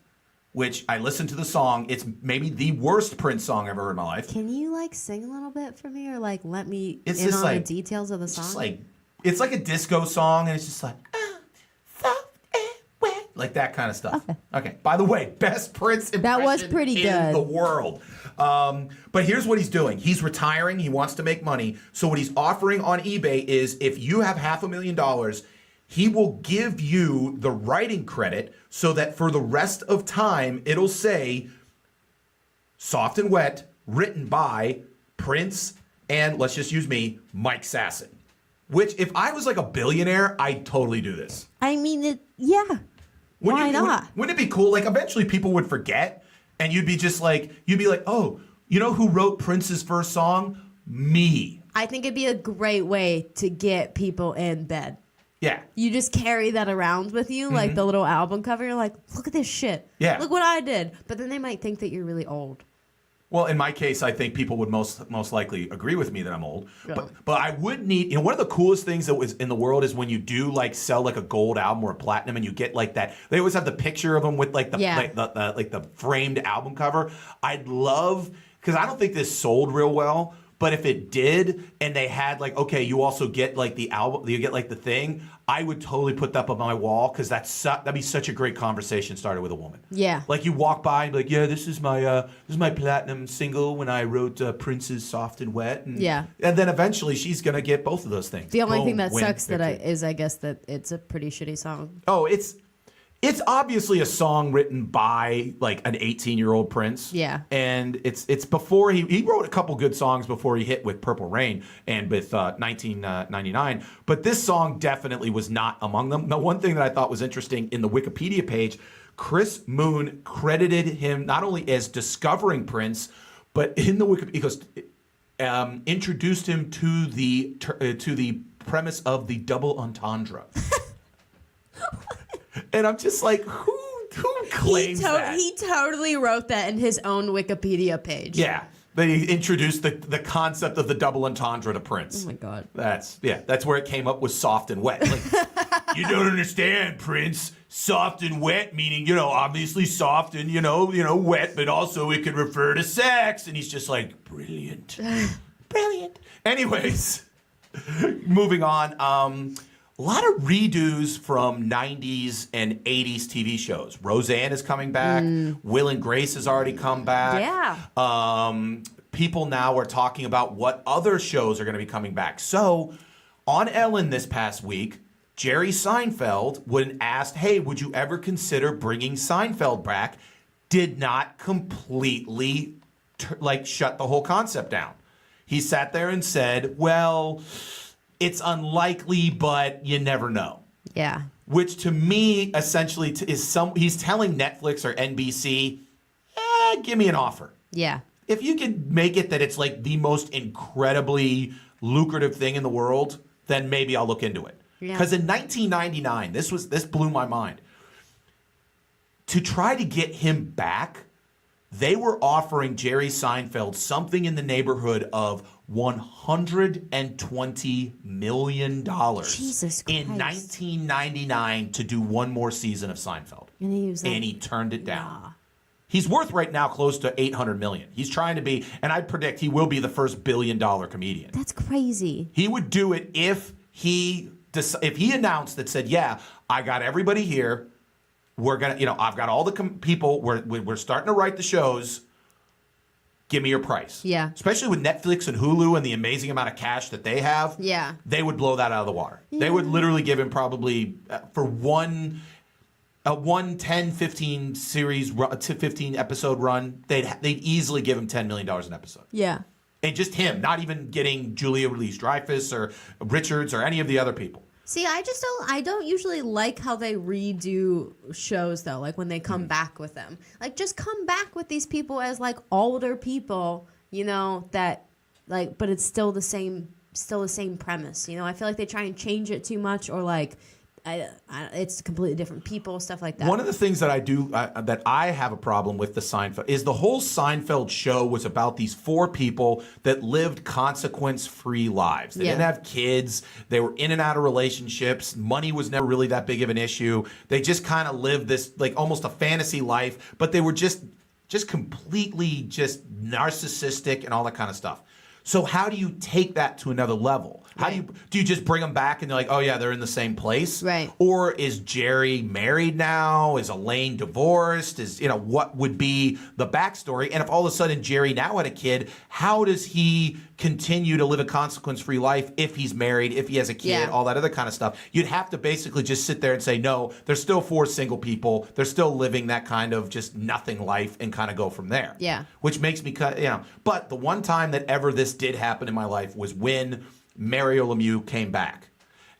which I listened to the song. It's maybe the worst Prince song I've ever heard in my life. Can you sing a little bit for me or let me It's in just on the details of the song? It's like a disco song and it's just soft and wet, that kind of stuff. Okay. By the way, best Prince impression That was pretty in good. the world. But here's what he's doing. He's retiring. He wants to make money. So what he's offering on eBay is if you have $500,000, he will give you the writing credit so that for the rest of time, it'll say Soft and Wet, written by Prince and, let's just use me, Mike Sasson. Which, if I was a billionaire, I'd totally do this. I mean, yeah. Why not? Wouldn't it be cool? Eventually people would forget, and you'd be just oh, you know who wrote Prince's first song? Me. I think it'd be a great way to get people in bed. Yeah. You just carry that around with you, like the little album cover. You're like, look at this shit. Yeah. Look what I did. But then they might think that you're really old. Well, in my case, I think people would most likely agree with me that I'm old. Yeah. But I would need, one of the coolest things that was in the world is when you do sell a gold album or a platinum, and you get that. They always have the picture of them with the framed album cover. I'd love, because I don't think this sold real well. But if it did, and they had okay, you also get the album, you get the thing, I would totally put that up on my wall because that'd be such a great conversation started with a woman. Yeah. You walk by and be yeah, this is my platinum single when I wrote Prince's Soft and Wet. And, yeah. And then eventually she's gonna get both of those things. The only thing that win, sucks victory. is I guess that it's a pretty shitty song. Oh, it's obviously a song written by an 18-year-old Prince. Yeah. And it's before he wrote a couple good songs before he hit with Purple Rain and with 1999. But this song definitely was not among them. Now, one thing that I thought was interesting in the Wikipedia page, Chris Moon credited him not only as discovering Prince, but in the Wikipedia, he goes, introduced him to the premise of the double entendre. And I'm just who claims that? He totally wrote that in his own Wikipedia page. Yeah. They introduced the concept of the double entendre to Prince. Oh, my God. That's where it came up with Soft and Wet. You don't understand, Prince. Soft and wet, meaning, obviously soft and, wet, but also it could refer to sex. And he's just like, brilliant. Brilliant. Anyways, moving on. A lot of redos from 90s and 80s TV shows. Roseanne is coming back. Will and Grace has already come back. Yeah. People now are talking about what other shows are going to be coming back. So on Ellen this past week, Jerry Seinfeld, when asked, hey, would you ever consider bringing Seinfeld back, did not completely shut the whole concept down. He sat there and said, well, it's unlikely, but you never know. Yeah. Which to me essentially he's telling Netflix or NBC, give me an offer. Yeah. If you could make it that it's like the most incredibly lucrative thing in the world, then maybe I'll look into it. Because in 1999, this blew my mind. To try to get him back, they were offering Jerry Seinfeld something in the neighborhood of $120 million Jesus Christ. in 1999 to do one more season of Seinfeld. And he turned it down. Nah. He's worth right now close to $800 million. He's trying to be, and I predict he will be the first billion-dollar comedian. That's crazy. He would do it if he announced that said, yeah, I got everybody here. We're going to, I've got all the people. We're starting to write the shows. Give me your price. Yeah. Especially with Netflix and Hulu and the amazing amount of cash that they have. Yeah. They would blow that out of the water. Yeah. They would literally give him probably for one 10, 15 series, 15 episode run, they'd easily give him $10 million an episode. Yeah. And just him, not even getting Julia Louis-Dreyfus or Richards or any of the other people. See, I don't usually like how they redo shows though, like when they come back with them. Like just come back with these people as like older people, that like, but it's still the same premise. I feel like they try and change it too much or like it's completely different people, stuff like that. One of the things that that I have a problem with the Seinfeld is the whole Seinfeld show was about these four people that lived consequence-free lives. They didn't have kids. They were in and out of relationships. Money was never really that big of an issue. They just kind of lived this like almost a fantasy life, but they were just completely just narcissistic and all that kind of stuff. So how do you take that to another level? How do you just bring them back and they're like, oh yeah, they're in the same place? Right. Or is Jerry married now? Is Elaine divorced? What would be the backstory? And if all of a sudden Jerry now had a kid, how does he continue to live a consequence-free life if he's married, if he has a kid, all that other kind of stuff? You'd have to basically just sit there and say, no, there's still four single people. They're still living that kind of just nothing life and kind of go from there. Yeah. Which makes me But the one time that ever this did happen in my life was when Mario Lemieux came back.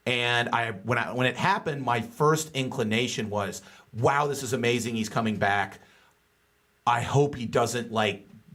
And when it happened, my first inclination was, wow, this is amazing. He's coming back. I hope he doesn't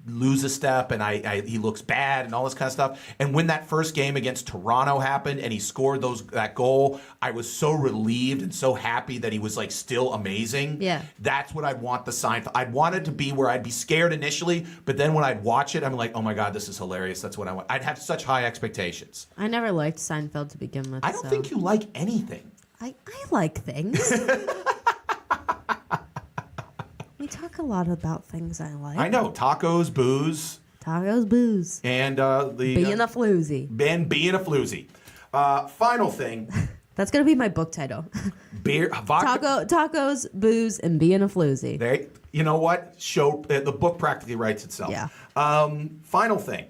lose a step and he looks bad and all this kind of stuff. And when that first game against Toronto happened and he scored that goal, I was so relieved and so happy that he was still amazing. Yeah. That's what I'd want the Seinfeld. I'd want it to be where I'd be scared initially, but then when I'd watch it, I'm like, oh my God, this is hilarious. That's what I want. I'd have such high expectations. I never liked Seinfeld to begin with. I don't think you like anything. I like things. We talk a lot about things I like. I know. Tacos, booze. Tacos, booze. And being a floozy. And being a floozy. Final thing. That's going to be my book title. Beer, vodka. Tacos, booze, and being a floozy. You know what? The book practically writes itself. Yeah. Final thing.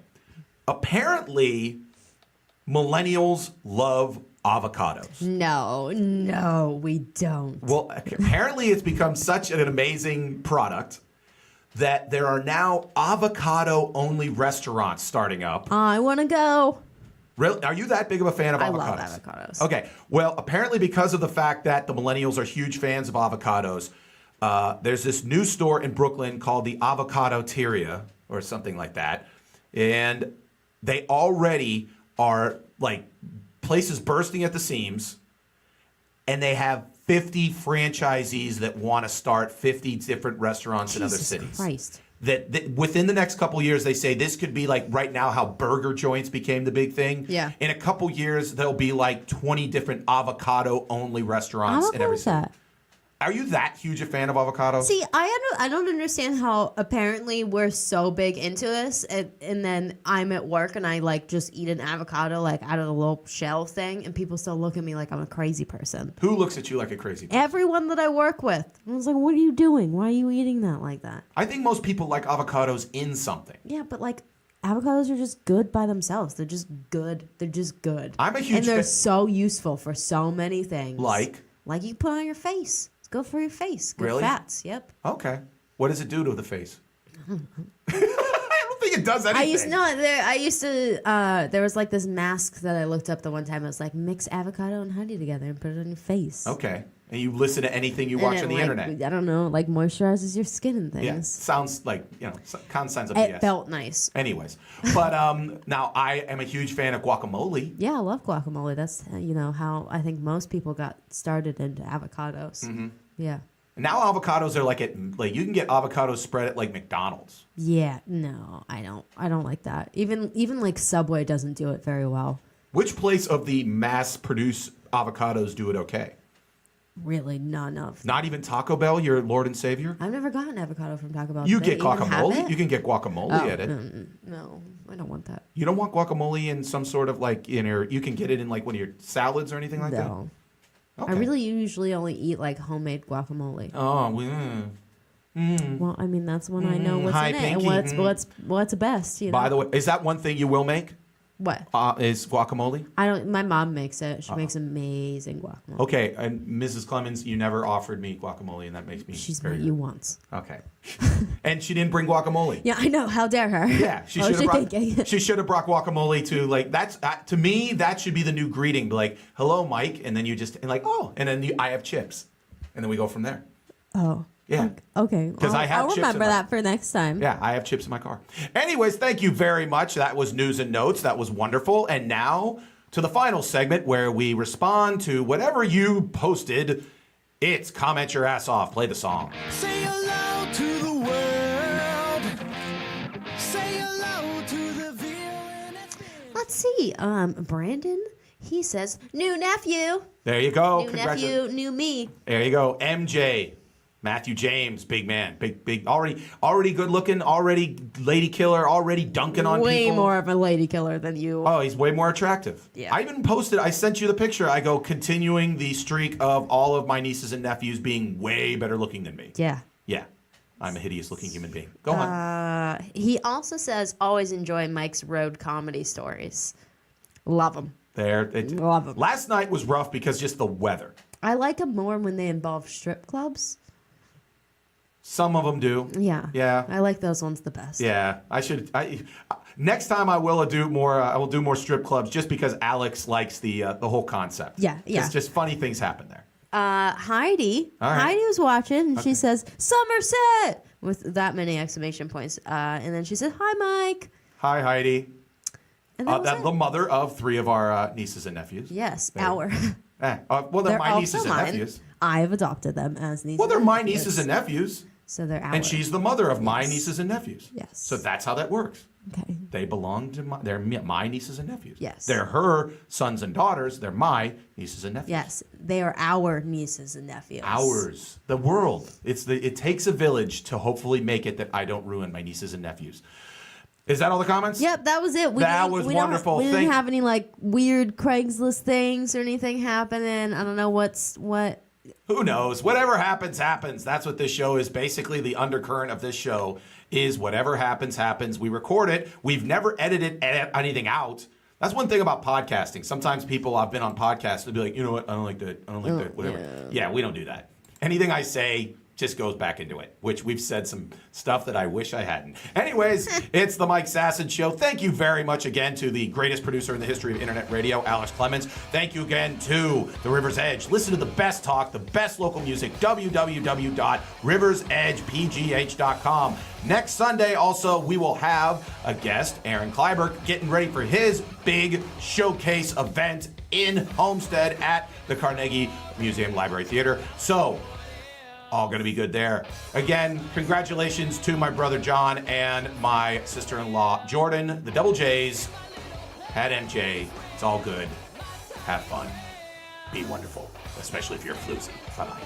Apparently, millennials love avocados. No, we don't. Well, apparently it's become such an amazing product that there are now avocado-only restaurants starting up. I want to go. Really? Are you that big of a fan of avocados? I love avocados. Okay. Well, apparently because of the fact that the millennials are huge fans of avocados, there's this new store in Brooklyn called the Avocadoteria or something like that. And they already are places bursting at the seams, and they have 50 franchisees that want to start 50 different restaurants in other Jesus cities. Christ. That within the next couple years, they say this could be like right now how burger joints became the big thing. Yeah. In a couple years, there'll be like 20 different avocado-only restaurants in every city. that. Are you that huge a fan of avocado? See, I don't understand how apparently we're so big into this, and then I'm at work and I like just eat an avocado like out of the little shell thing, and people still look at me like I'm a crazy person. Who looks at you like a crazy person? Everyone that I work with, I was like, "What are you doing? Why are you eating that like that?" I think most people like avocados in something. Yeah, but like avocados are just good by themselves. They're just good. They're just good. I'm a huge and they're fan- so useful for so many things. Like you put on your face. It's good for your face. Good Really? fats. Yep. Okay. What does it do to the face? I don't think it does anything. I used to there was like this mask that I looked up the one time. It was like mix avocado and honey together and put it on your face. Okay. And you listen to anything you And watch it, on the like, internet. I don't know, like moisturizes your skin and Yeah. things. Sounds like, kind of sounds like It BS. felt nice. Anyways. But now I am a huge fan of guacamole. Yeah, I love guacamole. That's how I think most people got started into avocados. Mm-hmm. Yeah. Now avocados are like you can get avocados spread at like McDonald's. Yeah, no, I don't like that. Even like Subway doesn't do it very well. Which place of the mass-produced avocados do it okay? Really, none of. Not even Taco Bell, your Lord and Savior? I've never gotten avocado from Taco Bell. You Do they get even have guacamole. it? You can get guacamole Oh, at it. No, I don't want that. You don't want guacamole in some sort of like you can get it in like one of your salads or anything like No. that? Okay. I really usually only eat like homemade guacamole. Oh, Well, I mean that's when I know what's Hi, in it Pinky. and what's best. By the way, is that one thing you will make? What? Is guacamole? I don't. My mom makes it. She makes amazing guacamole. Okay, and Mrs. Clemens, you never offered me guacamole, and that makes me. She's very met you once. Okay, and she didn't bring guacamole. Yeah, I know. How dare her? Yeah, she What should was have she brought. thinking? She should have brought guacamole to like that's to me that should be the new greeting. Be like, hello, Mike, and then you just and like and then I have chips, and then we go from there. Oh. Yeah. Okay. 'Cause I have I'll chips in remember my- that for next time. Yeah, I have chips in my car. Anyways, thank you very much. That was News and Notes. That was wonderful. And now to the final segment where we respond to whatever you posted. It's Comment Your Ass Off. Play the song. Say hello to the world. Say hello to the viewing. Let's see. Brandon, he says, new nephew. There you go. New nephew, new me. There you go. MJ. Matthew James, big man. Big, already good looking, already lady killer, already dunking on Way people. more of a lady killer than you. Oh, he's way more attractive. Yeah. I even posted, I sent you the picture. I go, continuing the streak of all of my nieces and nephews being way better looking than me. Yeah. Yeah. I'm a hideous looking human being. Go on. He also says, always enjoy Mike's road comedy stories. Love them. Love them. Last night was rough because just the weather. I like them more when they involve strip clubs. Some of them do. Yeah. Yeah. I like those ones the best. Yeah, next time I will do more. I will do more strip clubs just because Alex likes the whole concept. Yeah, yeah. It's just funny things happen there. Heidi. All right. Heidi was watching, and Okay. she says, Somerset! With that many exclamation points. And then she said, hi, Mike. Hi, Heidi. And that was That's it. the mother of 3 of our nieces and nephews. Yes, There. our. Well, they're my also nieces and mine. nephews. I have adopted them as nieces. Well, they're my and nieces and nephews. nephews. So they're ours. And she's the mother of my nieces and nephews. Yes. So that's how that works. Okay. They belong to they're my nieces and nephews. Yes. They're her sons and daughters. They're my nieces and nephews. Yes, they are our nieces and nephews. Ours. The world. It takes a village to hopefully make it that I don't ruin my nieces and nephews. Is that all the comments? Yep, that was it. That was wonderful. We didn't have any like weird Craigslist things or anything happening. I don't know what. Who knows? Whatever happens, happens. That's what this show is. Basically, the undercurrent of this show is whatever happens, happens. We record it. We've never edited anything out. That's one thing about podcasting. Sometimes people I've been on podcasts, they'll be like, you know what? I don't like that. I don't like that. Whatever. Yeah, we don't do that. Anything I say, just goes back into it, which we've said some stuff that I wish I hadn't. Anyways, it's the Mike Sasson Show. Thank you very much again to the greatest producer in the history of internet radio, Alex Clemens. Thank you again to The River's Edge. Listen to the best talk, the best local music, www.riversedgepgh.com. Next Sunday, also, we will have a guest, Aaron Kleiberg, getting ready for his big showcase event in Homestead at the Carnegie Museum Library Theater. So, all going to be good there. Again, congratulations to my brother John and my sister-in-law Jordan. The Double J's had MJ. It's all good. Have fun. Be wonderful, especially if you're a floozy. Bye-bye.